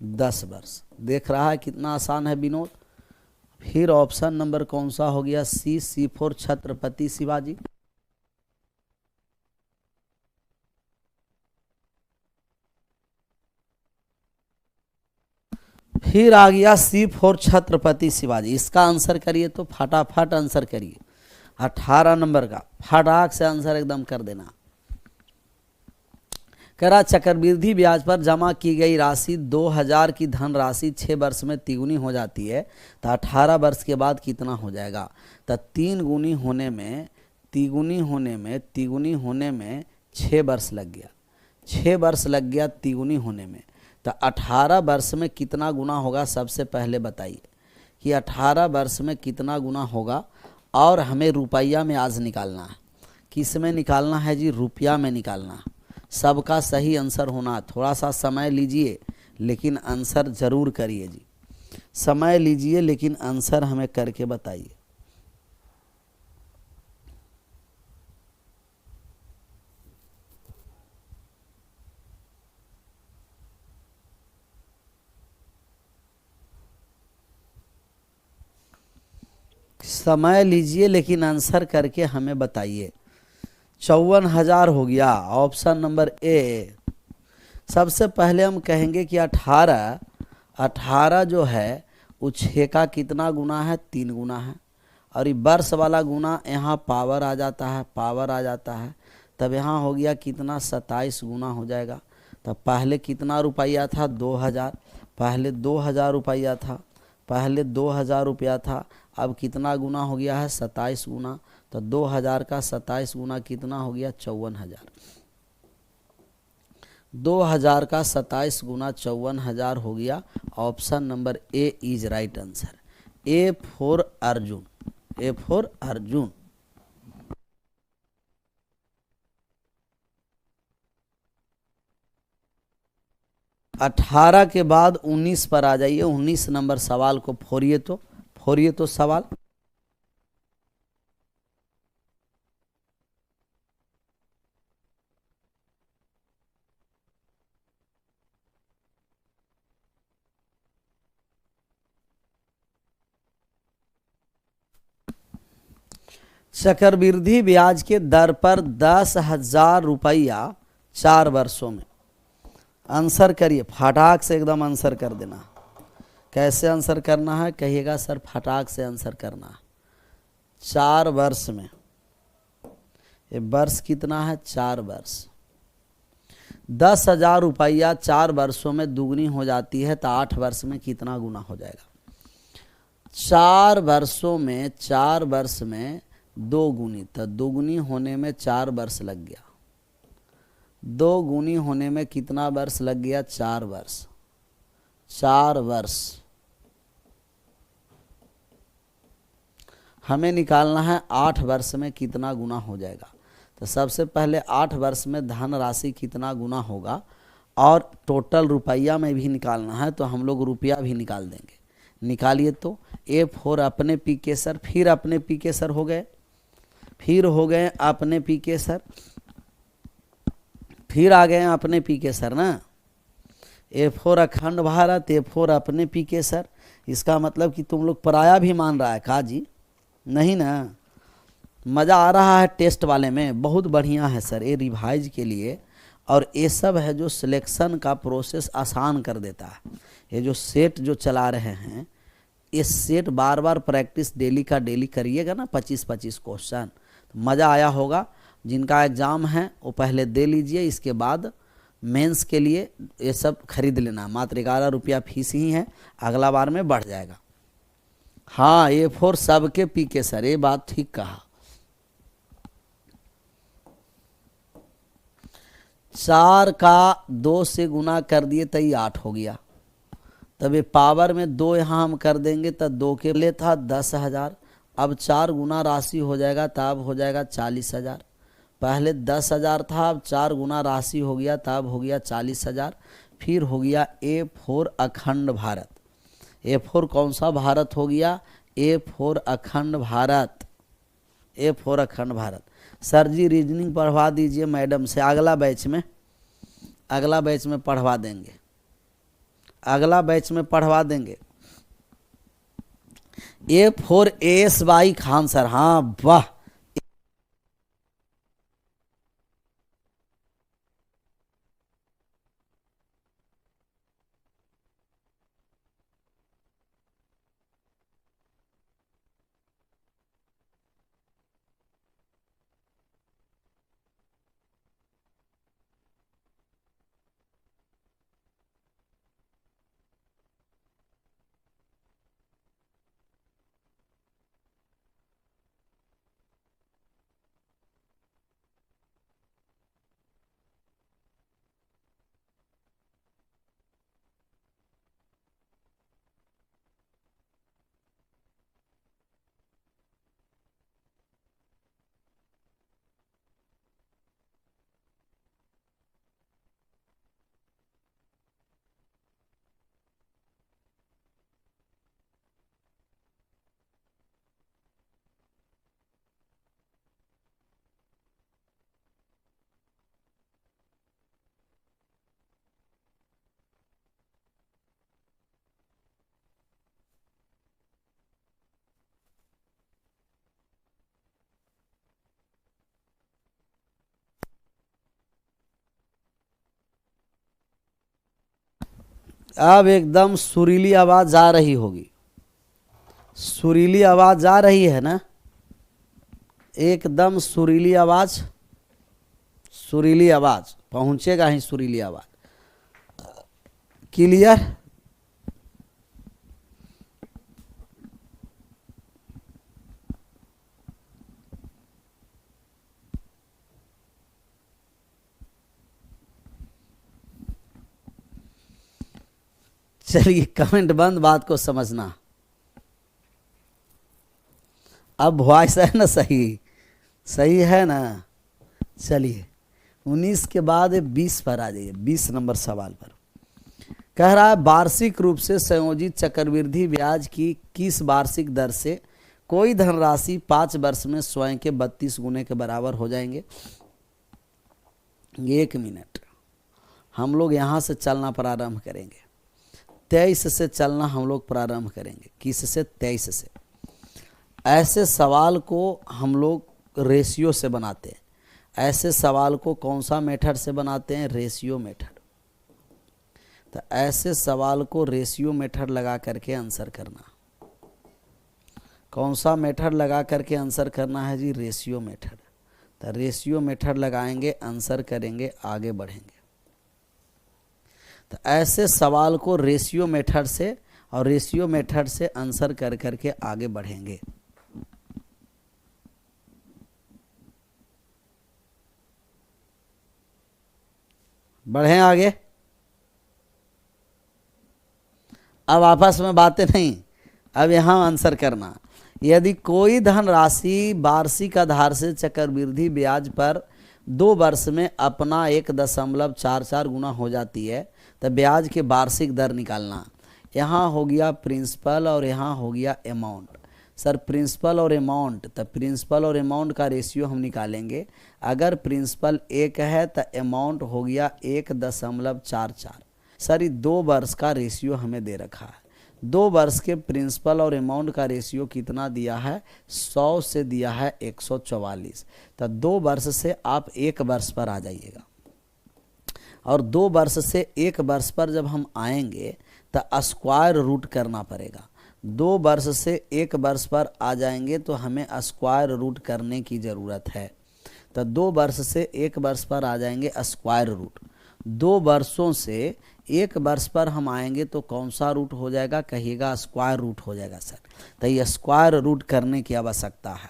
10 वर्ष। देख रहा है कितना आसान है विनोद। फिर ऑप्शन नंबर कौन सा हो गया, C4 छत्रपति शिवाजी। फिर आ गया C4 छत्रपति शिवाजी। इसका आंसर करिए तो फटाफट आंसर करिए, 18 नंबर का फटाक से आंसर एकदम कर देना। करा चक्रवृद्धि ब्याज पर जमा की गई राशि 2000 की धनराशि 6 वर्ष में तिगुनी हो जाती है, तो 18 वर्ष के बाद कितना हो जाएगा, तो 3 गुनी होने में तिगुनी होने में 6 वर्ष लग गया, 6 वर्ष लग गया तिगुनी होने में, तो 18 वर्ष में कितना गुना होगा, सबसे पहले बताइए कि 18 वर्ष में कितना गुना होगा। और हमें रुपया में आज निकालना है, किस में निकालना है जी, रुपया में निकालना है। सबका सही आंसर होना, थोड़ा सा समय लीजिए लेकिन आंसर जरूर करिए जी, समय लीजिए लेकिन आंसर हमें करके बताइए। समय लीजिए लेकिन आंसर करके हमें बताइए। 54,000 हो गया, ऑप्शन नंबर ए। सबसे पहले हम कहेंगे कि 18 जो है वो 6 का कितना गुना है, 3 गुना है, और ये वर्ष वाला गुना यहाँ पावर आ जाता है, पावर आ जाता है, तब यहाँ हो गया कितना 27 गुना हो जाएगा। तब पहले कितना रुपया था, 2000, पहले 2000 रुपया था, पहले 2000 रुपया था, अब कितना गुना हो गया है, 27 गुना, तो 2000 का 27 गुना कितना हो गया, 54,000। 2000 का 27 गुना 54,000 हो गया। Option number A is right answer, A for Arjun, A for Arjun. अठारह के बाद 19 पर आ जाइए, 19 नंबर सवाल को फोड़िए तो सवाल। चक्रवृद्धि ब्याज के दर पर 10,000 रुपया 4 वर्षों में। आंसर करिए फटाक से, एकदम आंसर कर देना। कैसे आंसर करना है कहिएगा सर, फटाक से आंसर करना है। 4 वर्ष में, ये वर्ष कितना है, 4 वर्ष। 10,000 रुपया 4 वर्षों में दुगनी हो जाती है, तो 8 वर्ष में कितना गुना हो जाएगा। 4 वर्षों में, 4 वर्ष में 2 गुनी, तो दुगनी होने में 4 वर्ष लग गया। 2 गुनी होने में कितना वर्ष लग गया, 4 वर्ष। 4 वर्ष हमें निकालना है 8 वर्ष में कितना गुना हो जाएगा। तो सबसे पहले 8 वर्ष में धन राशि कितना गुना होगा, और टोटल रुपया में भी निकालना है, तो हम लोग रुपया भी निकाल देंगे। निकालिए तो ए फोर अपने पी के सर, फिर अपने पी के सर हो गए, फिर हो गए अपने पी के सर, फिर आ गए अपने पी के सर ना। ए फोर अखंड भारत, ए फोर अपने पी के सर। इसका मतलब कि तुम लोग पराया भी मान रहा है का जी, नहीं ना। मज़ा आ रहा है टेस्ट वाले में, बहुत बढ़िया है सर। ये रिवाइज के लिए और ये सब है जो सिलेक्शन का प्रोसेस आसान कर देता है। ये जो सेट जो चला रहे हैं, ये सेट बार बार प्रैक्टिस डेली का डेली करिएगा ना, 25-25 क्वेश्चन, तो मज़ा आया होगा। जिनका एग्ज़ाम है वो पहले दे लीजिए, इसके बाद मेंस के लिए ये सब खरीद लेना। मात्र 11 रुपया फीस ही है, अगला बार में बढ़ जाएगा। हाँ, A4 सबके पीके सर, ये बात ठीक कहा। 4 का 2 से गुना कर दिए तो ये 8 हो गया। तब ये पावर में 2 यहाँ हम कर देंगे तो 2 के लिए था 10,000। अब 4 गुना राशि हो जाएगा तब हो जाएगा 40,000। पहले 10,000 था, अब 4 गुना राशि हो गया तब हो गया 40,000। फिर हो गया A4 अखंड भारत। A4 कौन सा भारत हो गया? A4 अखंड भारत। A4 अखंड भारत। सर जी रीजनिंग पढ़वा दीजिए मैडम से, अगला बैच में पढ़वा देंगे, अगला बैच में पढ़वा देंगे। A4 ASY खान सर, हाँ वाह। अब एकदम सुरीली आवाज आ रही होगी, सुरीली आवाज आ रही है ना, एकदम सुरीली आवाज, सुरीली आवाज पहुंचेगा ही, सुरीली आवाज। क्लियर? चलिए कमेंट बंद, बात को समझना। अब वॉइस है ना सही, सही है ना। चलिए 19 के बाद 20 पर आ जाइए, 20 नंबर सवाल पर कह रहा है वार्षिक रूप से संयोजित चक्रवृद्धि ब्याज की किस वार्षिक दर से कोई धनराशि 5 वर्ष में स्वयं के 32 गुने के बराबर हो जाएंगे। 1 मिनट, हम लोग यहाँ से चलना प्रारंभ करेंगे। 23 से चलना हम लोग प्रारंभ करेंगे। किस से? 23 से। ऐसे सवाल को हम लोग रेशियो से बनाते हैं। ऐसे सवाल को कौन सा मेथड से बनाते हैं? Ratio method. तो ऐसे सवाल को रेशियो मेथड लगा करके आंसर करना। कौन सा मेथड लगा करके आंसर करना है जी? Ratio method. तो रेशियो मेथड लगाएंगे, आंसर करेंगे, आगे बढ़ेंगे। तो ऐसे सवाल को रेशियो मेथड से और रेशियो मेथड से आंसर कर करके आगे बढ़ेंगे। बढ़ें आगे। अब आपस में बातें नहीं, अब यहाँ आंसर करना। यदि कोई धनराशि वार्षिक आधार से चक्रवृद्धि ब्याज पर 2 वर्ष में अपना 1.44 गुना हो जाती है तो ब्याज के वार्षिक दर निकालना। यहाँ हो गया प्रिंसिपल और यहाँ हो गया अमाउंट। सर प्रिंसिपल और अमाउंट, तो प्रिंसिपल और अमाउंट का रेशियो हम निकालेंगे। अगर प्रिंसिपल 1 है तो अमाउंट हो गया 1.44। सर ये 2 वर्ष का रेशियो हमें दे रखा है। 2 वर्ष के प्रिंसिपल और अमाउंट का रेशियो कितना दिया है? 100 से दिया है 144। तो 2 वर्ष से आप 1 वर्ष पर आ जाइएगा। और 2 वर्ष से 1 वर्ष पर जब हम आएंगे तो स्क्वायर रूट करना पड़ेगा। 2 वर्ष से 1 वर्ष पर आ जाएंगे तो हमें स्क्वायर रूट करने की ज़रूरत है। तो 2 वर्ष से 1 वर्ष पर आ जाएंगे स्क्वायर रूट। 2 वर्षों से 1 वर्ष पर हम आएंगे तो कौन सा रूट हो जाएगा, कहिएगा स्क्वायर रूट हो जाएगा सर। तो ये स्क्वायर रूट करने की आवश्यकता है।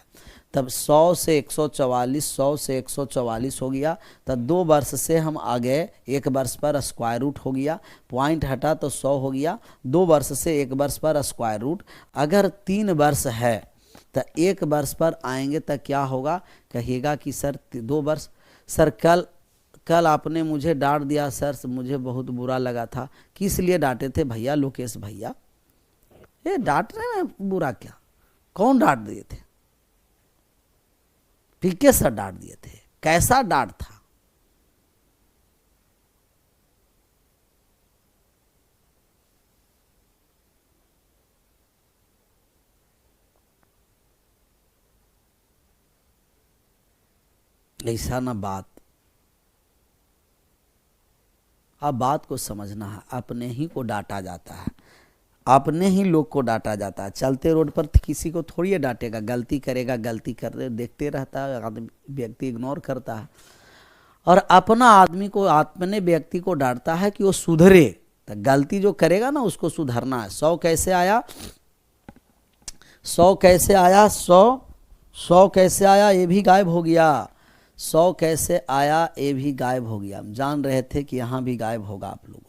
तब 100 से 144, 100 से 144 हो गया। तो 2 वर्ष से हम आ गए 1 वर्ष पर स्क्वायर रूट हो गया, पॉइंट हटा तो 100 हो गया। 2 वर्ष से 1 वर्ष पर स्क्वायर रूट। अगर 3 वर्ष है तो 1 वर्ष पर आएंगे तो क्या होगा, कहिएगा कि सर 2 वर्ष। सर कल आपने मुझे डांट दिया सर, मुझे बहुत बुरा लगा था। किस लिए डांटे थे भैया, लोकेश भैया? ये डांट रहे हैं, बुरा क्या, कौन डांट दिए थे? पीके सर डांट दिए थे। कैसा डांट था? ऐसा ना बात। अब बात को समझना है, अपने ही को डांटा जाता है, अपने ही लोग को डांटा जाता है। चलते रोड पर किसी को थोड़ी ये डांटेगा, गलती करेगा, गलती कर रहे देखते रहता है आदमी, व्यक्ति इग्नोर करता है। और अपना आदमी को, अपने व्यक्ति को डांटता है कि वो सुधरे। तो गलती जो करेगा ना उसको सुधरना है। 100 कैसे आया, 100 कैसे आया, 100 कैसे आया, ये भी गायब हो गया। 100 कैसे आया, ये भी गायब हो गया। हम जान रहे थे कि यहाँ भी गायब होगा आप लोगों को।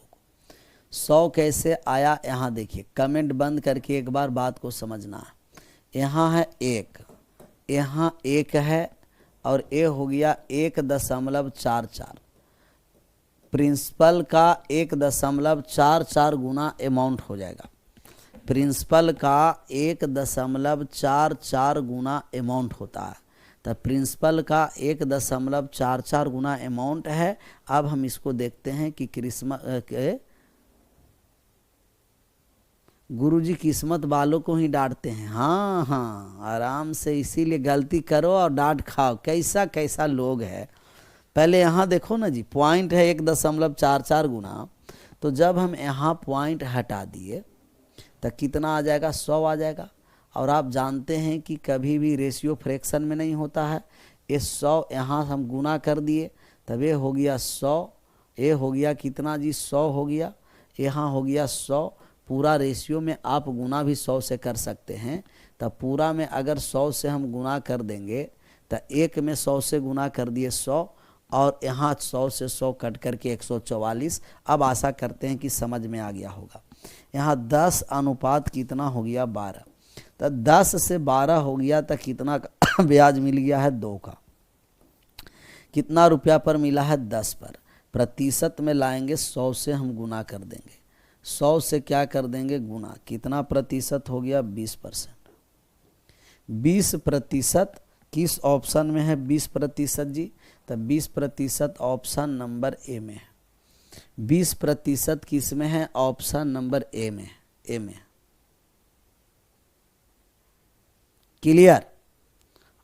100 कैसे आया, यहाँ देखिए, कमेंट बंद करके एक बार बात को समझना है। यहाँ है 1, यहाँ 1 है और ये हो गया 1.44। प्रिंसिपल का 1.44 गुना अमाउंट हो जाएगा। प्रिंसिपल का 1.44 गुना अमाउंट होता है। तो प्रिंसिपल का 1.44 गुना अमाउंट है। अब हम इसको देखते हैं कि गुरुजी किस्मत वालों को ही डांटते हैं। हाँ हाँ, आराम से, इसीलिए गलती करो और डांट खाओ। कैसा कैसा लोग है। पहले यहाँ देखो ना जी, पॉइंट है 1.44 गुना। तो जब हम यहाँ पॉइंट हटा दिए तो कितना आ जाएगा, 100 आ जाएगा। और आप जानते हैं कि कभी भी रेशियो फ्रैक्शन में नहीं होता है। ये 100 यहाँ हम गुना कर दिए तब ये हो गया 100। ये हो गया कितना जी, 100 हो गया। यहाँ हो गया 100। पूरा रेशियो में आप गुना भी 100 से कर सकते हैं। तब पूरा में अगर 100 से हम गुना कर देंगे तो एक में 100 से गुना कर दिए 100, और यहाँ 100 से 100 कट करके 144। अब आशा करते हैं कि समझ में आ गया होगा। यहाँ 10 अनुपात कितना हो गया, 12। तो 10 से 12 हो गया तो कितना का ब्याज मिल गया है, 2 का। कितना रुपया पर मिला है, 10 पर। प्रतिशत में लाएंगे, 100 से हम गुना कर देंगे। 100 से क्या कर देंगे, गुना। कितना प्रतिशत हो गया, 20%। 20% किस ऑप्शन में है, 20% जी? तो 20% ऑप्शन नंबर ए में है। 20% किस में है, ऑप्शन नंबर ए में। ए में क्लियर?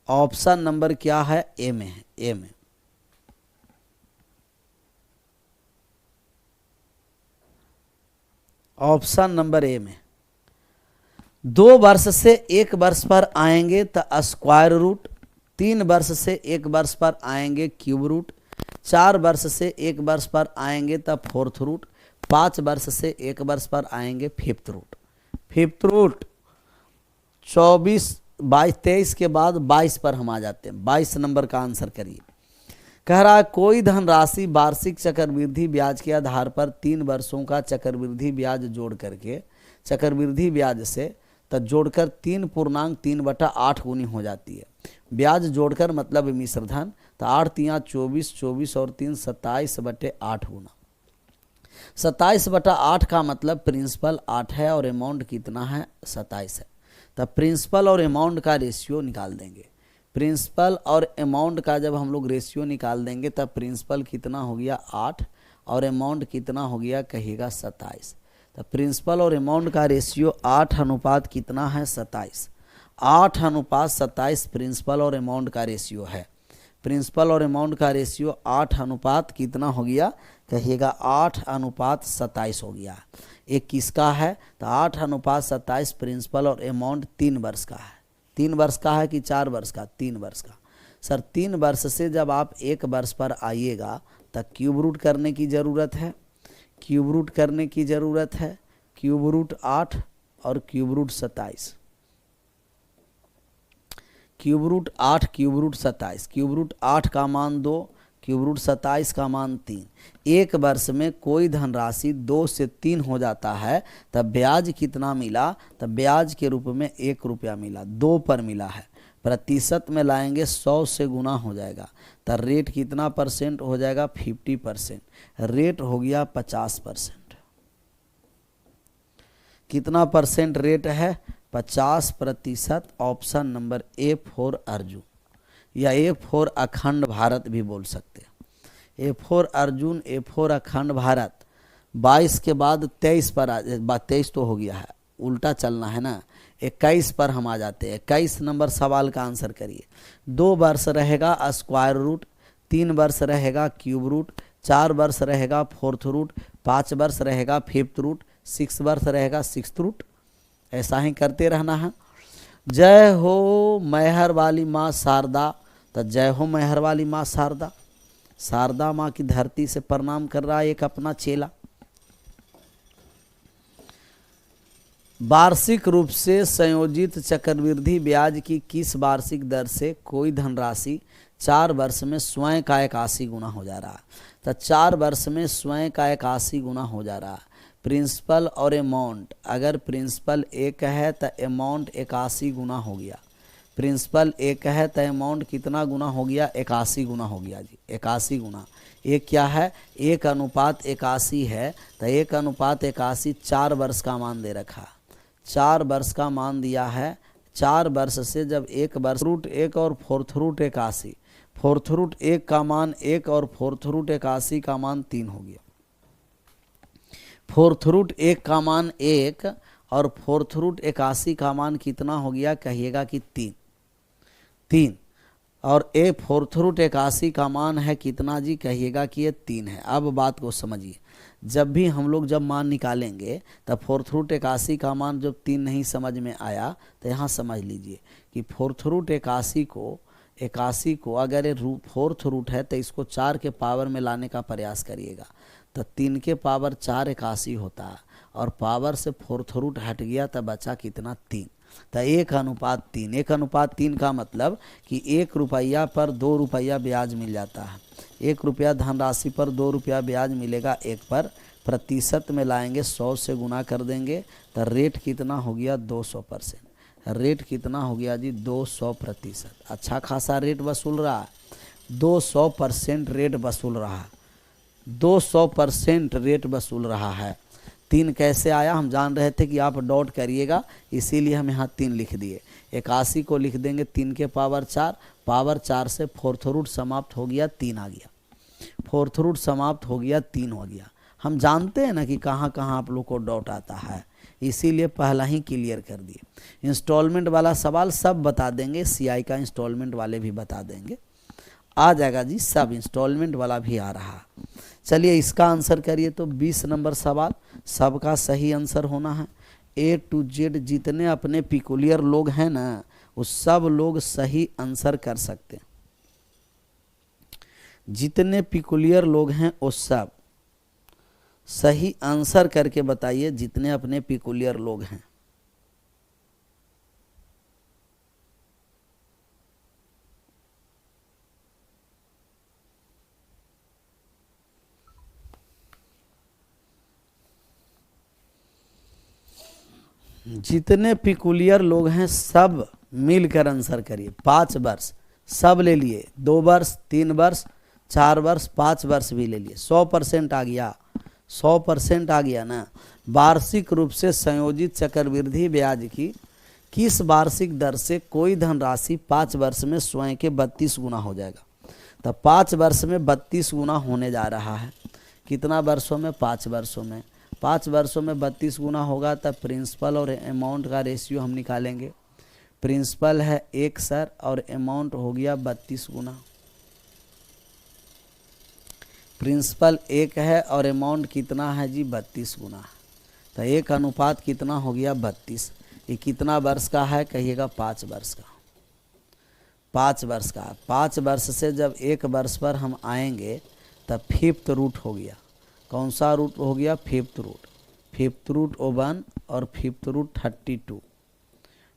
ऑप्शन नंबर क्या है, ए में है। ए में ऑप्शन नंबर ए में। 2 वर्ष से 1 वर्ष पर आएंगे तो स्क्वायर रूट। 3 वर्ष से 1 वर्ष पर आएंगे क्यूब रूट। 4 वर्ष से 1 वर्ष पर आएंगे तो फोर्थ रूट। 5 वर्ष से 1 वर्ष पर आएंगे फिफ्थ रूट। फिफ्थ रूट 24, 22, 23 के बाद 22 पर हम आ जाते हैं। 22 नंबर का आंसर करिए। कह रहा है कोई धनराशि वार्षिक चक्रवृद्धि ब्याज के आधार पर 3 वर्षों का चक्रवृद्धि ब्याज जोड़ करके, चक्रवृद्धि ब्याज से तब जोड़कर 3.3/8 गुनी हो जाती है। ब्याज जोड़कर मतलब मिश्र धन। तो 8 3 24, 24 और 3 27/8 गुना। 27/8 का मतलब प्रिंसिपल 8 है और अमाउंट कितना है, 27 है। तब प्रिंसिपल और अमाउंट का रेशियो निकाल देंगे। प्रिंसिपल और अमाउंट का जब हम लोग रेशियो निकाल देंगे तब प्रिंसिपल कितना हो गया, 8, और अमाउंट कितना हो गया, कहिएगा 27। तो प्रिंसिपल और अमाउंट का रेशियो 8 अनुपात कितना है, 27। 8 अनुपात 27 प्रिंसिपल और अमाउंट का रेशियो है। प्रिंसिपल और अमाउंट का रेशियो 8 अनुपात कितना हो गया, कहिएगा 8 अनुपात 27 हो गया। एक किसका है, तो 8 अनुपात 27 प्रिंसिपल और अमाउंट 3 वर्ष का है। 3 वर्ष का है कि 4 वर्ष का, 3 वर्ष का। सर 3 वर्ष से जब आप 1 वर्ष पर आइएगा तो क्यूब रूट करने की ज़रूरत है, क्यूब रूट करने की ज़रूरत है, क्यूब रूट 8 और cube root 27, cube root 8 cube root 27, cube root 8 का मान 2, क्यूब रूट 27 का मान 3। एक वर्ष में कोई धनराशि 2 से 3 हो जाता है तब ब्याज कितना मिला, तब ब्याज के रूप में 1 रुपया मिला, 2 पर मिला है। प्रतिशत में लाएंगे 100 से गुना हो जाएगा, तो रेट कितना परसेंट हो जाएगा, 50%। रेट हो गया 50%। कितना परसेंट रेट है, 50%। Option number A for Arjun, या ए फॉर अखंड भारत भी बोल सकते हैं। ए फॉर अर्जुन, ए फॉर अखंड भारत। 22 के बाद 23 पर 23 तो हो गया है, उल्टा चलना है ना, 21 पर हम आ जाते हैं। 21 नंबर सवाल का आंसर करिए। 2 वर्ष रहेगा स्क्वायर रूट, 3 वर्ष रहेगा क्यूब रूट, 4 वर्ष रहेगा फोर्थ रूट, 5 वर्ष रहेगा फिफ्थ रूट, 6 वर्ष रहेगा सिक्स्थ रूट। ऐसा ही करते रहना है। जय हो मैहर वाली माँ शारदा, तो जय हो मैहर वाली माँ शारदा। शारदा माँ की धरती से प्रणाम कर रहा है एक अपना चेला। वार्षिक रूप से संयोजित चक्रवृद्धि ब्याज की किस वार्षिक दर से कोई धनराशि 4 वर्ष में स्वयं का 81 गुना हो जा रहा है, तो 4 वर्ष में स्वयं का 81 गुना हो जा रहा है। प्रिंसिपल और अमाउंट, अगर प्रिंसिपल 1 है तो अमाउंट 81 गुना हो गया। प्रिंसिपल 1 है तो अमाउंट कितना गुना हो गया, 81 गुना हो गया जी, 81 गुना। एक क्या है, 1 अनुपात 81 है, तो 1 अनुपात 81 4 वर्ष का मान दे रखा, 4 वर्ष का मान दिया है। 4 वर्ष से जब 1 वर्ष, रूट 1 और फोर्थ रूट 81, फोर्थ रूट 1 का मान 1 और फोर्थ रूट 81 का मान 3 हो गया। फोर्थ रूट 1 का मान 1 और फोर्थ रूट 81 का मान कितना हो गया, कहिएगा कि 3। और ए फोर्थ रूट 81 का मान है कितना जी, कहिएगा कि ये 3 है। अब बात को समझिए, जब भी हम लोग जब मान निकालेंगे तब फोर्थ रूट 81 का मान जब 3 नहीं समझ में आया तो यहाँ समझ लीजिए कि फोर्थ रूट 81 को अगर ये फोर्थ रूट है तो इसको 4 के पावर में लाने का प्रयास करिएगा, तो 3 के पावर 4 81 होता है, और पावर से फोर्थ रूट हट गया तो बचा कितना, 3। तो 1 अनुपात 3, 1 अनुपात 3 का मतलब कि 1 रुपया पर 2 रुपया ब्याज मिल जाता है। 1 रुपया धनराशि पर 2 रुपया ब्याज मिलेगा 1 पर। प्रतिशत में लाएंगे 100 से गुना कर देंगे, तो रेट कितना हो गया, 200%। रेट कितना हो गया जी, 200%। अच्छा खासा रेट वसूल रहा है, 200% रेट वसूल रहा है, 200% रेट वसूल रहा है। 3 कैसे आया, हम जान रहे थे कि आप डॉट करिएगा, इसीलिए हम यहाँ 3 लिख दिए। 81 को लिख देंगे 3 के पावर 4, पावर 4 से फोर्थ रूट समाप्त हो गया, 3 आ गया। फोर्थ रूट समाप्त हो गया, 3 हो गया। हम जानते हैं ना कि कहाँ कहाँ आप लोग को डॉट आता है, इसीलिए पहला ही क्लियर कर दिए। इंस्टॉलमेंट वाला सवाल सब बता देंगे, सीआई का इंस्टॉलमेंट वाले भी बता देंगे, आ जाएगा जी, सब इंस्टॉलमेंट वाला भी आ रहा। चलिए इसका आंसर करिए। तो 20 नंबर सवाल सबका सही आंसर होना है। A to Z जितने अपने पिकुलियर लोग हैं ना, उस सब लोग सही आंसर कर सकते हैं। जितने पिकुलियर लोग हैं वो सब सही आंसर करके बताइए, जितने अपने पिकुलियर लोग हैं। जितने पिकुलियर लोग हैं सब मिलकर आंसर करिए। 5 वर्ष सब ले लिए, 2 वर्ष, 3 वर्ष, 4 वर्ष, 5 वर्ष भी ले लिए। 100% आ गया, 100% आ गया ना। वार्षिक रूप से संयोजित चक्रवृद्धि ब्याज की किस वार्षिक दर से कोई धनराशि 5 वर्ष में स्वयं के 32 गुना हो जाएगा। तो 5 वर्ष में 32 गुना होने जा रहा है। कितना वर्षों में, 5 वर्षों में। 5 वर्षों में 32 गुना होगा, तब प्रिंसिपल और अमाउंट का रेशियो हम निकालेंगे। प्रिंसिपल है 1 सर और अमाउंट हो गया 32 गुना। प्रिंसिपल 1 है और अमाउंट कितना है जी 32 गुना है, तो 1 अनुपात कितना हो गया 32। ये कितना वर्ष का है कहिएगा 5 वर्ष का, 5 वर्ष का। 5 वर्ष से जब 1 वर्ष पर हम आएंगे तब 5th रूट हो गया। कौन सा रूट हो गया 5th रूट, 5th रूट 1 और 5th रूट 32,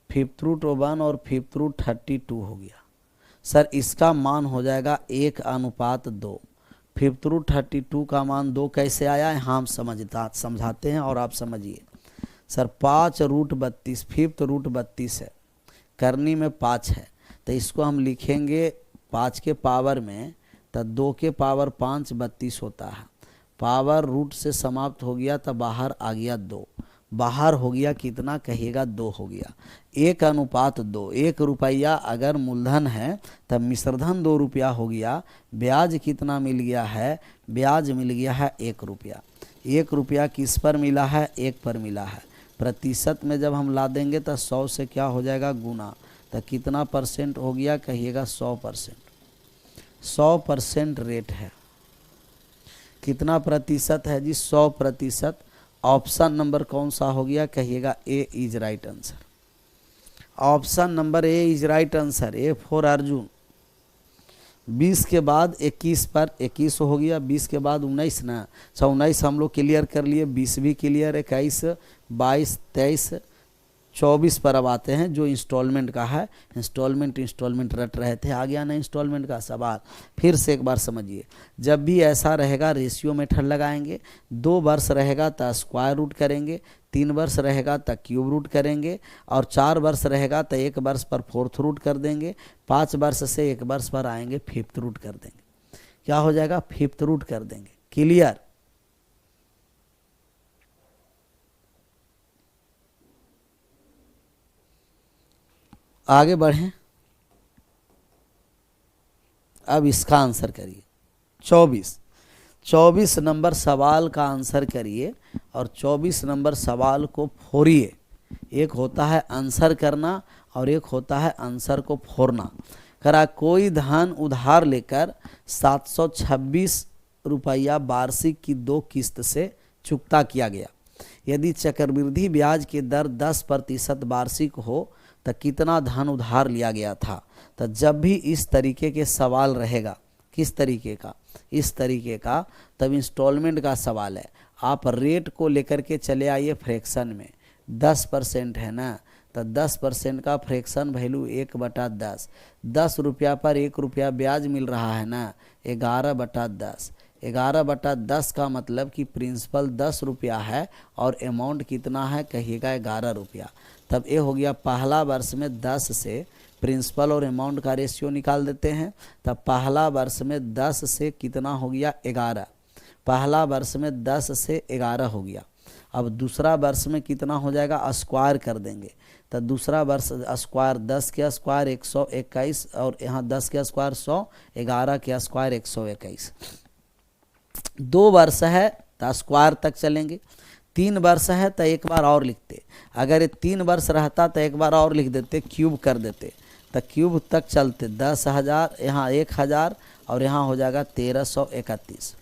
5th रूट 1 और 5th रूट 32 हो गया। सर इसका मान हो जाएगा 1:2। 5th रूट 32 का मान 2 कैसे आया है हम समझाते हैं और आप समझिए। सर 5 रूट 32, 5th रूट 32 है, करनी में 5 है, तो इसको हम लिखेंगे 5 के पावर में, तो 2 के पावर 5 32 होता है। पावर रूट से समाप्त हो गया तो बाहर आ गया 2, बाहर हो गया कितना कहिएगा 2 हो गया। 1:2, 1 रुपया अगर मूलधन है तब मिश्रधन 2 रुपया हो गया। ब्याज कितना मिल गया है, ब्याज मिल गया है 1 रुपया। 1 रुपया किस पर मिला है 1 पर मिला है। प्रतिशत में जब हम ला देंगे तो 100 से क्या हो जाएगा गुना, तो कितना परसेंट हो गया कहिएगा 100%। 100% रेट है। कितना प्रतिशत है जी 100%। ऑप्शन नंबर कौन सा हो गया कहिएगा A is right answer. Option number A is right answer. A for Arjun. 20 के बाद 21 पर 21 हो गया, 20 के बाद 19 ना, 19 हम लोग क्लियर कर लिए, 20 भी क्लियर, 21 22 23 24 पर अब आते हैं जो इंस्टॉलमेंट का है। इंस्टॉलमेंट रट रहे थे, आ गया ना इंस्टॉलमेंट का सवाल। फिर से एक बार समझिए, जब भी ऐसा रहेगा रेशियो मेथड लगाएंगे। 2 वर्ष रहेगा तो स्क्वायर रूट करेंगे, 3 वर्ष रहेगा तो क्यूब रूट करेंगे, और 4 वर्ष रहेगा तो 1 वर्ष पर 4th रूट कर देंगे, 5 वर्ष से 1 वर्ष पर आएंगे 5th रूट कर देंगे। क्या हो जाएगा 5th रूट कर देंगे। क्लियर। आगे बढ़ें, अब इसका आंसर करिए। 24 नंबर सवाल का आंसर करिए और 24 नंबर सवाल को फोड़िए। एक होता है आंसर करना और एक होता है आंसर को फोड़ना। करा कोई धन उधार लेकर 726 रुपया वार्षिक की 2 किस्त से चुकता किया गया। यदि चक्रवृद्धि ब्याज की दर 10% वार्षिक हो तो कितना धन उधार लिया गया था। तो जब भी इस तरीके के सवाल रहेगा, किस तरीके का, इस तरीके का, तब इंस्टॉलमेंट का सवाल है। आप रेट को लेकर के चले आइए फ्रैक्शन में। 10% है ना, तो 10% का फ्रैक्शन वैल्यू 1/10। 10 रुपया पर 1 रुपया ब्याज मिल रहा है ना, 11/10। 11/10 का मतलब कि प्रिंसिपल 10 रुपया है और अमाउंट कितना है कहिएगा 11 रुपया। तब ये हो गया पहला वर्ष में 10 से प्रिंसिपल और अमाउंट का रेशियो निकाल देते हैं। तब पहला वर्ष में 10 से कितना हो गया 11। पहला वर्ष में 10 से 11 हो गया। अब दूसरा वर्ष में कितना हो जाएगा स्क्वायर कर देंगे। तो दूसरा वर्ष स्क्वायर 10 के स्क्वायर 121 और यहाँ 10 के स्क्वायर 100, 11 के स्क्वायर 121। 2 वर्ष है तो स्क्वायर तक चलेंगे। 3 वर्ष है तो एक बार और लिखते। अगर ये 3 वर्ष रहता तो एक बार और लिख देते, क्यूब कर देते, तो क्यूब तक चलते। 10,000 यहाँ 1,000 और यहाँ हो जाएगा 1331।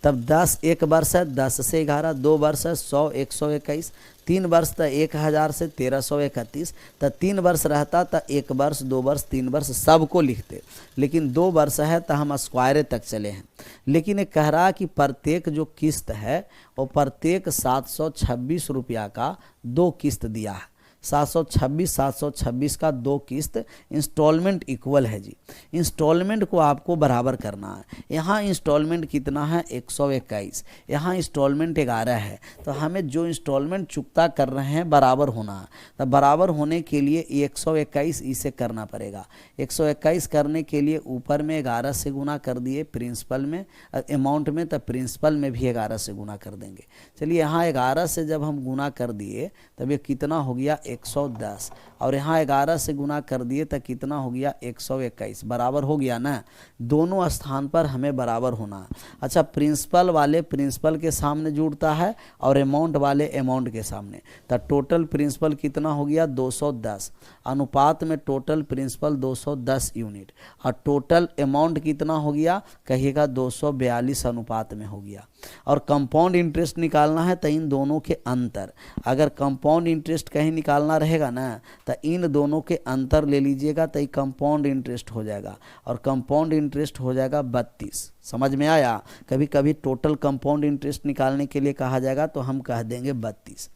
तब 10 1 वर्ष है 10 से 11, 2 वर्ष है 100 121, 3 वर्ष तो 1000 से 1331। तो 3 वर्ष रहता तो 1 वर्ष 2 वर्ष 3 वर्ष सबको लिखते, लेकिन 2 वर्ष है तो हम स्क्वायरे तक चले हैं। लेकिन ये कह रहा कि प्रत्येक जो किस्त है वो प्रत्येक 726 रुपया का 2 किस्त दिया है। 726 का 2 किस्त इंस्टॉलमेंट इक्वल है जी। इंस्टॉलमेंट को आपको बराबर करना है। यहाँ इंस्टॉलमेंट कितना है 121, यहाँ इंस्टॉलमेंट 11 है। तो हमें जो इंस्टॉलमेंट चुकता कर रहे हैं बराबर होना है। तो बराबर होने के लिए 121 इसे करना पड़ेगा। 121 करने के लिए ऊपर में 11 से गुना कर दिए प्रिंसिपल में, अमाउंट में, तो प्रिंसिपल में भी 11 से गुना कर देंगे। चलिए यहाँ 11 से जब हम गुना कर दिए तब ये कितना हो गया 110 और यहाँ 11 से गुना कर दिए तो कितना हो गया 121, बराबर हो गया ना। दोनों स्थान पर हमें बराबर होना है। अच्छा, प्रिंसिपल वाले प्रिंसिपल के सामने जुड़ता है और अमाउंट वाले अमाउंट के सामने, तो टोटल प्रिंसिपल कितना हो गया 210, अनुपात में टोटल प्रिंसिपल 210 यूनिट और टोटल अमाउंट कितना हो गया कहिएगा 242 अनुपात में हो गया। और कंपाउंड इंटरेस्ट निकालना है तो इन दोनों के अंतर, अगर कंपाउंड इंटरेस्ट कहीं निकालना रहेगा ना तो इन दोनों के अंतर ले लीजिएगा तो ये कंपाउंड इंटरेस्ट हो जाएगा और कंपाउंड इंटरेस्ट हो जाएगा 32। समझ में आया। कभी कभी टोटल कंपाउंड इंटरेस्ट निकालने के लिए कहा जाएगा तो हम कह देंगे 32,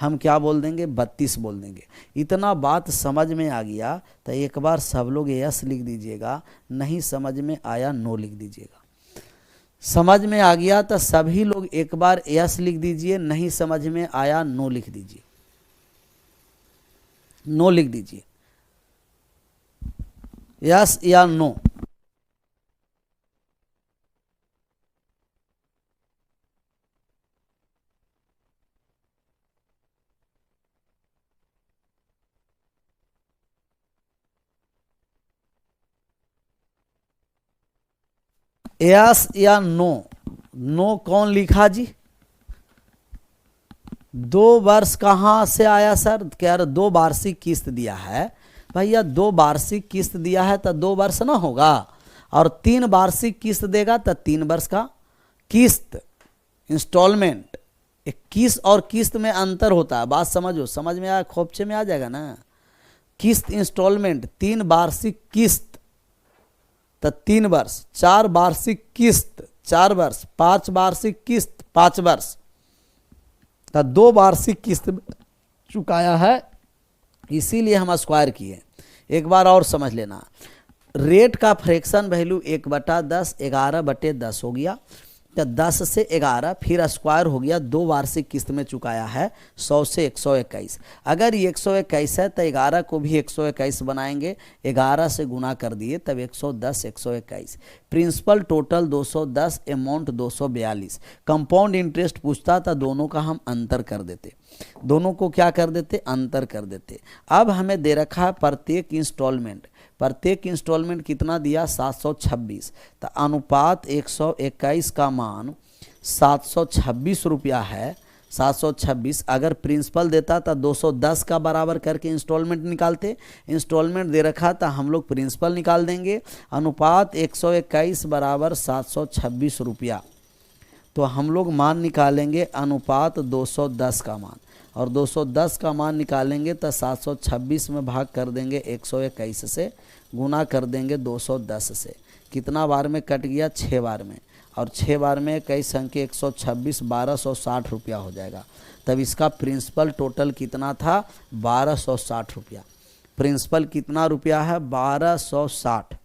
हम क्या बोल देंगे 32 बोल देंगे। इतना बात समझ में आ गया तो एक बार सब लोग यस लिख दीजिएगा, नहीं समझ में आया नो लिख दीजिएगा। समझ में आ गया तो सभी लोग एक बार यस लिख दीजिए, नहीं समझ में आया नो लिख दीजिए, नो लिख दीजिए, यस या नो। यस या नो। नो कौन लिखा जी? 2 वर्ष कहाँ से आया सर? कह रहे 2 वार्षिक किस्त दिया है। भैया 2 वार्षिक किस्त दिया है तो 2 वर्ष ना होगा, और 3 वार्षिक किस्त देगा तो 3 वर्ष का किस्त इंस्टॉलमेंट। एक किस्त और किस्त में अंतर होता है, बात समझो, समझ में आया, खोपचे में आ जाएगा ना। किस्त इंस्टॉलमेंट 3 वार्षिक किस्त तो 3 वर्ष, 4 वार्षिक किस्त 4 वर्ष, 5 वार्षिक किस्त 5 वर्ष, तो 2 वार्षिक किस्त चुकाया है, इसीलिए हम स्क्वायर किए। एक बार और समझ लेना, रेट का फ्रैक्शन वैल्यू 1/10 11/10 हो गया, तो 10 से 11 फिर स्क्वायर हो गया, 2 वार्षिक किस्त में चुकाया है 100 से 121। अगर ये 121 है तो 11 को भी 121 बनाएंगे, 11 से गुना कर दिए तब 110 121। Principal total 210, amount 242। Compound interest पूछता था, दोनों का हम अंतर कर देते, दोनों को क्या कर देते अंतर कर देते। अब हमें दे रखा है प्रत्येक इंस्टॉलमेंट, प्रत्येक इंस्टॉलमेंट कितना दिया 726, तो अनुपात 121 का मान 726 रुपया है। 726 अगर प्रिंसिपल देता था 210 का बराबर करके इंस्टॉलमेंट निकालते, इंस्टॉलमेंट दे रखा था हम लोग प्रिंसिपल निकाल देंगे। अनुपात 121 बराबर 726 रुपया, तो हम लोग मान निकालेंगे अनुपात 210 का मान, और 210 का मान निकालेंगे तो 726 में भाग कर देंगे 121 से, गुना कर देंगे 210 से। कितना बार में कट गया 6 बार में, और 6 बार में कई संख्या 126 1260 रुपया हो जाएगा। तब इसका प्रिंसिपल टोटल कितना था 1260 रुपया। प्रिंसिपल कितना रुपया है 1260,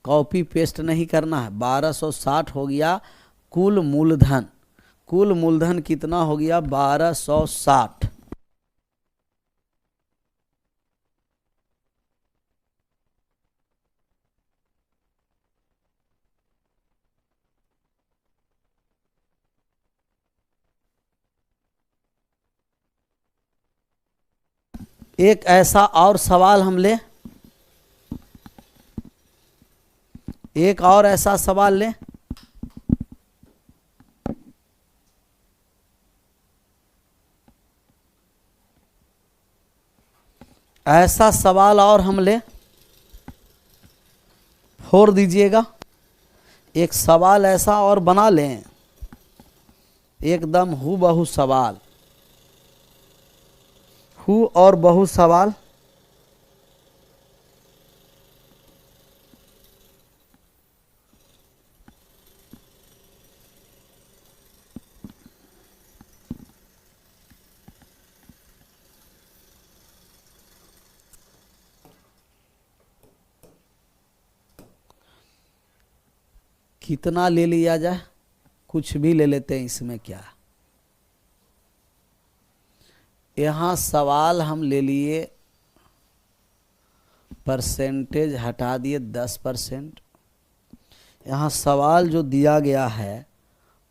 कॉपी पेस्ट नहीं करना है, 1260 हो गया कुल मूलधन। कुल मूलधन कितना हो गया 1260। एक ऐसा और सवाल हम ले, एक और ऐसा सवाल ले। ऐसा सवाल और हम ले, फोड़ दीजिएगा। एक सवाल ऐसा और बना लें, एकदम हूबहू सवाल, हू और बहु सवाल। कितना ले लिया जाए, कुछ भी ले लेते हैं, इसमें क्या। यहाँ सवाल हम ले लिए, परसेंटेज हटा दिए 10%। यहाँ सवाल जो दिया गया है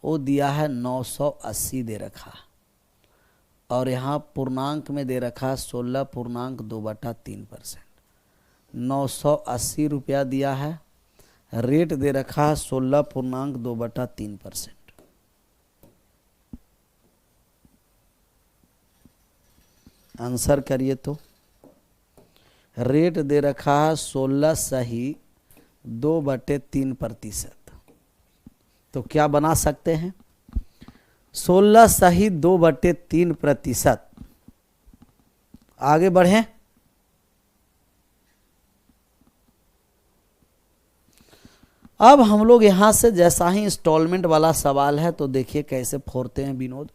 वो दिया है 980 दे रखा, और यहाँ पूर्णांक में दे रखा है 16.2/3%। 980 रुपया दिया है, रेट दे रखा है 16.2/3%। आंसर करिए तो रेट दे रखा है 16.2/3%। तो क्या बना सकते हैं? 16.2/3%। आगे बढ़ें। अब हम लोग यहां से जैसा ही इंस्टॉलमेंट वाला सवाल है तो देखिए कैसे फोड़ते हैं विनोद।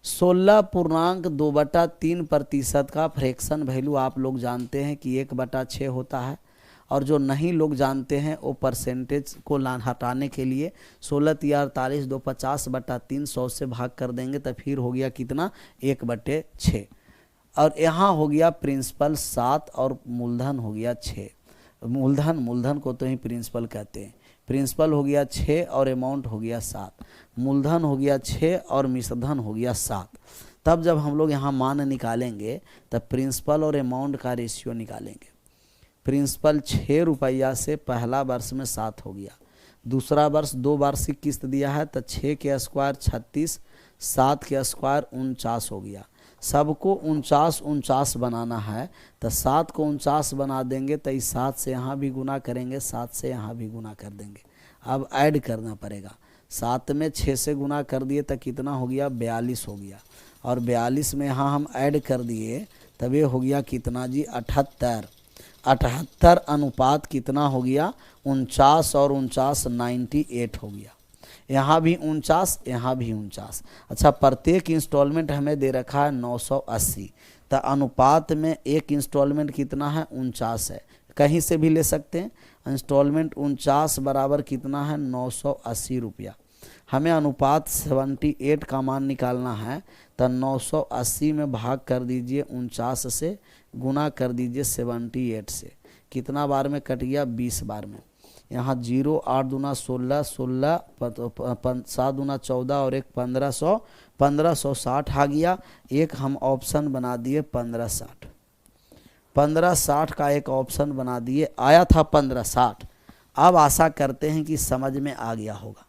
16.2/3% का फ्रैक्शन वैल्यू आप लोग जानते हैं कि 1/6 होता है, और जो नहीं लोग जानते हैं वो परसेंटेज को हटाने के लिए 16×3 = 2 50/3 100 से भाग कर देंगे तो फिर हो गया कितना? 1/6। और यहाँ हो गया प्रिंसिपल 7 और मूलधन हो गया 6। मूलधन को तो ही प्रिंसिपल कहते हैं। प्रिंसिपल हो गया 6 और अमाउंट हो गया 7। मूलधन हो गया 6 और मिश्रधन हो गया 7। तब जब हम लोग यहाँ मान निकालेंगे तब प्रिंसिपल और अमाउंट का रेशियो निकालेंगे। प्रिंसिपल 6 रुपया से पहला वर्ष में 7 हो गया, दूसरा वर्ष 2 वार्षिक किस्त दिया है तो 6 के स्क्वायर 36, 7 के स्क्वायर 49 हो गया। सबको 49 बनाना है तो 7 को 49 बना देंगे तो इस 7 से यहाँ भी गुना करेंगे, 7 से यहाँ भी गुना कर देंगे। अब ऐड करना पड़ेगा। 7 में 6 से गुना कर दिए तो कितना हो गया? 42 हो गया। और 42 में यहाँ हम ऐड कर दिए तब ये हो गया कितना जी? 78। 78 अनुपात कितना हो गया? 49 और 49 98 हो गया। यहाँ भी 49, यहाँ भी 49। अच्छा, प्रत्येक इंस्टॉलमेंट हमें दे रखा है 980, तो अनुपात में एक इंस्टॉलमेंट कितना है? 49 है। कहीं से भी ले सकते हैं। इंस्टॉलमेंट 49 बराबर कितना है? 980 रुपया। हमें अनुपात 78 का मान निकालना है तो 980 में भाग कर दीजिए 49 से, गुना कर दीजिए 78 से। कितना बार में कट गया? 20 बार में। यहाँ 0 8 दूना 16, 16 7 दूना 14 और 1 1500, 1560 आ गया। एक हम ऑप्शन बना दिए 1560। 1560 का एक ऑप्शन बना दिए, आया था 1560। अब आशा करते हैं कि समझ में आ गया होगा।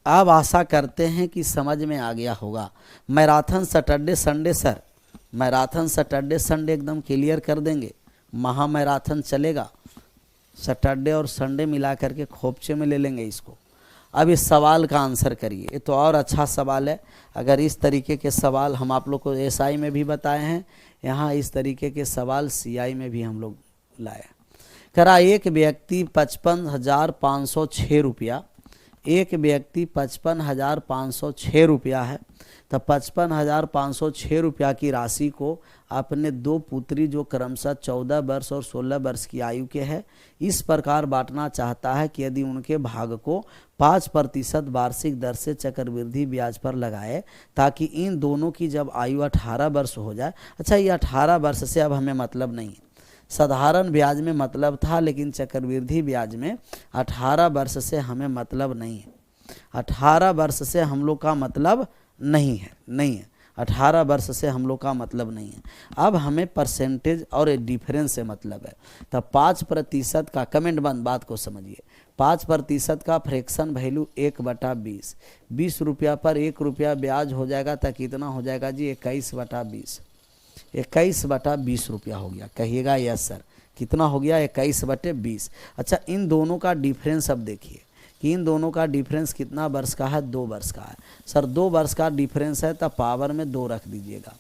अब आशा करते हैं कि समझ में आ गया होगा। Marathon Saturday Sunday sir, marathon Saturday Sunday एकदम क्लियर कर देंगे। महा मैराथन चलेगा, सैटरडे और संडे मिला करके खोपचे में ले लेंगे इसको। अब इस सवाल का आंसर करिए। ये तो और अच्छा सवाल है। अगर इस तरीके के सवाल हम आप लोग को एसआई में भी बताए हैं, यहाँ इस तरीके के सवाल सीआई में भी हम लोग लाए। करा एक व्यक्ति 55,506 रुपया, एक व्यक्ति 55,506 रुपया है तो 55,506 रुपया की राशि को अपने 2 पुत्री जो क्रमशः 14 वर्ष और 16 वर्ष की आयु के हैं इस प्रकार बांटना चाहता है कि यदि उनके भाग को 5% वार्षिक दर से चक्रवृद्धि ब्याज पर लगाए ताकि इन दोनों की जब आयु 18 वर्ष हो जाए। अच्छा, ये 18 वर्ष से अब हमें मतलब नहीं है। साधारण ब्याज में मतलब था, लेकिन चक्रवृद्धि ब्याज में 18 वर्ष से हमें मतलब नहीं है। 18 वर्ष से हम लोग का मतलब नहीं है 18 वर्ष से हम लोग का मतलब नहीं है। अब हमें परसेंटेज और डिफरेंस से मतलब है। तो 5% का कमेंट बंद, बात को समझिए। 5% का फ्रैक्शन वैल्यू 1/20, 20 रुपया पर 1 रुपया ब्याज हो जाएगा तो कितना हो जाएगा जी? 21/20। 21/20 रुपया हो गया। कहिएगा यस सर। कितना हो गया? 21/20। अच्छा, इन दोनों का डिफरेंस अब देखिए कि इन दोनों का डिफरेंस कितना वर्ष का है? 2 वर्ष का है। सर 2 वर्ष का डिफरेंस है तो पावर में 2 रख दीजिएगा।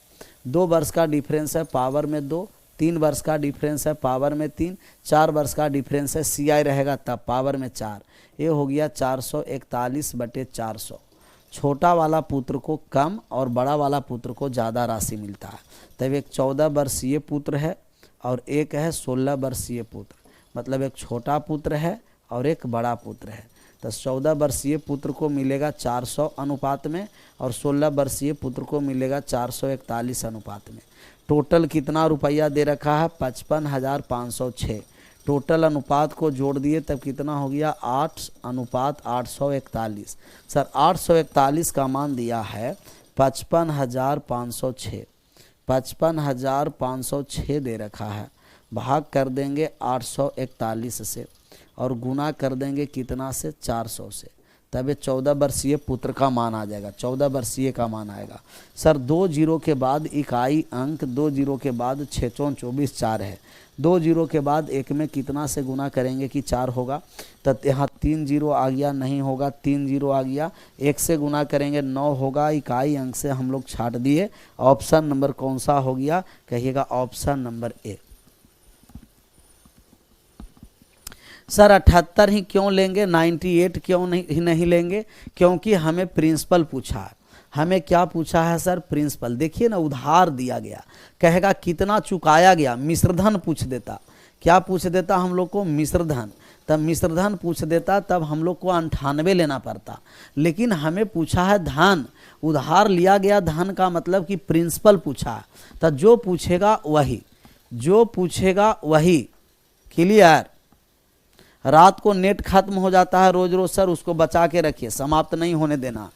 2 वर्ष का डिफरेंस है पावर में 2, 3 वर्ष का डिफरेंस है पावर में 3, 4 वर्ष का डिफरेंस है सीआई रहेगा तब पावर में 4। ये हो गया 441/400। छोटा वाला पुत्र को कम और बड़ा वाला पुत्र को ज़्यादा राशि मिलता है। तब एक 14 वर्षीय पुत्र है और एक है 16 वर्षीय पुत्र, मतलब एक छोटा पुत्र है और एक बड़ा पुत्र है। तो 14 वर्षीय पुत्र को मिलेगा 400 अनुपात में और 16 वर्षीय पुत्र को मिलेगा 441 अनुपात में। टोटल कितना रुपया दे रखा है? 55,506। टोटल अनुपात को जोड़ दिए तब कितना हो गया 8:841। सर 841 का मान दिया है 55,506, 55,506 दे रखा है, भाग कर देंगे 841 से और गुना कर देंगे कितना से 400 से, तब ये 14 वर्षीय पुत्र का मान आ जाएगा, 14 वर्षीय का मान आएगा। सर 2 जीरो के बाद इकाई अंक, 2 जीरो के बाद 6 चौं 24 4 है, 2 जीरो के बाद एक में कितना से गुना करेंगे कि 4 होगा, तो यहाँ 3 जीरो आ गया, नहीं होगा 3 जीरो आ गया, 1 से गुना करेंगे 9 होगा, इकाई अंक से हम लोग छाट दिए। ऑप्शन नंबर कौन सा हो गया, कहिएगा ऑप्शन नंबर ए। सर 78 ही क्यों लेंगे, 98 क्यों नहीं लेंगे, क्योंकि हमें प्रिंसिपल पूछा है। हमें क्या पूछा है सर, प्रिंसिपल। देखिए ना, उधार दिया गया, कहेगा कितना चुकाया गया, मिश्रधन पूछ देता, क्या पूछ देता हम लोग को, मिश्रधन। तब मिश्रधन पूछ देता तब हम लोग को 98 लेना पड़ता, लेकिन हमें पूछा है धन, उधार लिया गया धन का मतलब कि प्रिंसिपल पूछा है, तब जो पूछेगा वही, जो पूछेगा वही। क्लियर। रात को नेट खत्म हो जाता है रोज रोज सर, उसको बचा के रखिए, समाप्त नहीं होने देना।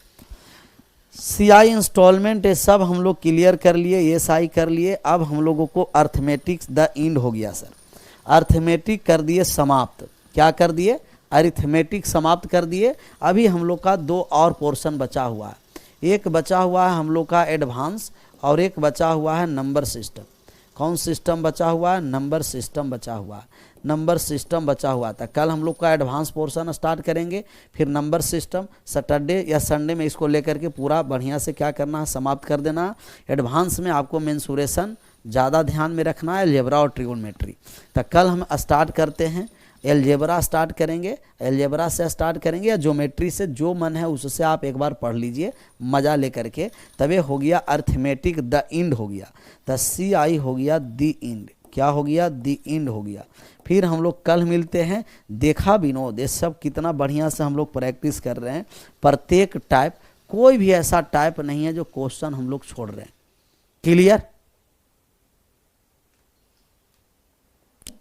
सीआई इंस्टॉलमेंट ये सब हम लोग क्लियर कर लिए, एसआई कर लिए। अब हम लोगों को अर्थमेटिक्स द एंड हो गया सर, अर्थमेटिक कर दिए समाप्त। क्या कर दिए, अरिथमेटिक समाप्त कर दिए। अभी हम लोग का 2 और पोर्शन बचा हुआ है, एक बचा हुआ है हम लोग का एडवांस और एक बचा हुआ है नंबर सिस्टम। कौन सिस्टम बचा हुआ है, नंबर सिस्टम बचा हुआ है, नंबर सिस्टम बचा हुआ था। कल हम लोग का एडवांस पोर्शन स्टार्ट करेंगे, फिर नंबर सिस्टम सैटरडे या संडे में इसको लेकर के पूरा बढ़िया से क्या करना है, समाप्त कर देना। एडवांस में आपको मेंसुरेशन ज़्यादा ध्यान में रखना है, अलजेब्रा और ट्रिगोनोमेट्री। तो कल हम स्टार्ट करते हैं, अलजेब्रा स्टार्ट करेंगे, अलजेब्रा से स्टार्ट करेंगे या ज्योमेट्री से, जो मन है उससे आप एक बार पढ़ लीजिए मज़ा लेकर के। तब हो गया अर्थमेटिक द एंड हो गया, तो CI हो गया द एंड। क्या हो गया, द एंड हो गया। फिर हम लोग कल मिलते हैं। देखा विनोद, ये सब कितना बढ़िया से हम लोग प्रैक्टिस कर रहे हैं। प्रत्येक टाइप, कोई भी ऐसा टाइप नहीं है जो क्वेश्चन हम लोग छोड़ रहे हैं। क्लियर।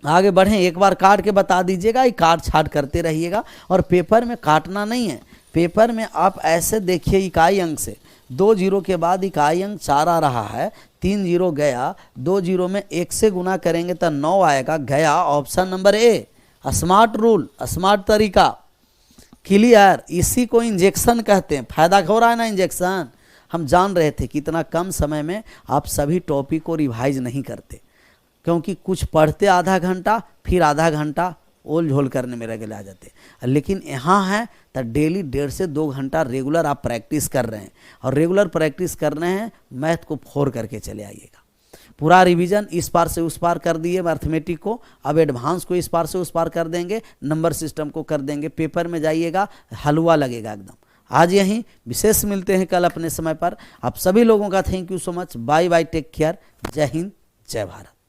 आगे बढ़ें, एक बार काट के बता दीजिएगा, ये काट छाट करते रहिएगा। और पेपर में काटना नहीं है, पेपर में आप ऐसे देखिए, इकाई अंक से 2 जीरो के बाद इकाई अंक 4 आ रहा है, 3 जीरो गया, 2 जीरो में 1 से गुना करेंगे तो 9 आएगा, गया। ऑप्शन नंबर ए, स्मार्ट रूल, स्मार्ट तरीका। क्लियर। इसी को इंजेक्शन कहते हैं। फायदा हो रहा है ना इंजेक्शन। हम जान रहे थे कि इतना कम समय में आप सभी टॉपिक को रिवाइज नहीं करते, क्योंकि कुछ पढ़ते आधा घंटा, फिर आधा घंटा ओल झोल करने में रगले आ जाते, लेकिन यहाँ है तो डेली 1.5 से 2 घंटा रेगुलर आप प्रैक्टिस कर रहे हैं, और रेगुलर प्रैक्टिस कर रहे हैं, मैथ को फोर करके चले आइएगा। पूरा रिवीजन इस पार से उस पार कर दिए मैथमेटिक को, अब एडवांस को इस पार से उस पार कर देंगे, नंबर सिस्टम को कर देंगे। पेपर में जाइएगा, हलवा लगेगा एकदम। आज यहीं विशेष मिलते हैं कल अपने समय पर। आप सभी लोगों का thank you so much. Bye bye, take care. जय हिंद, जय भारत।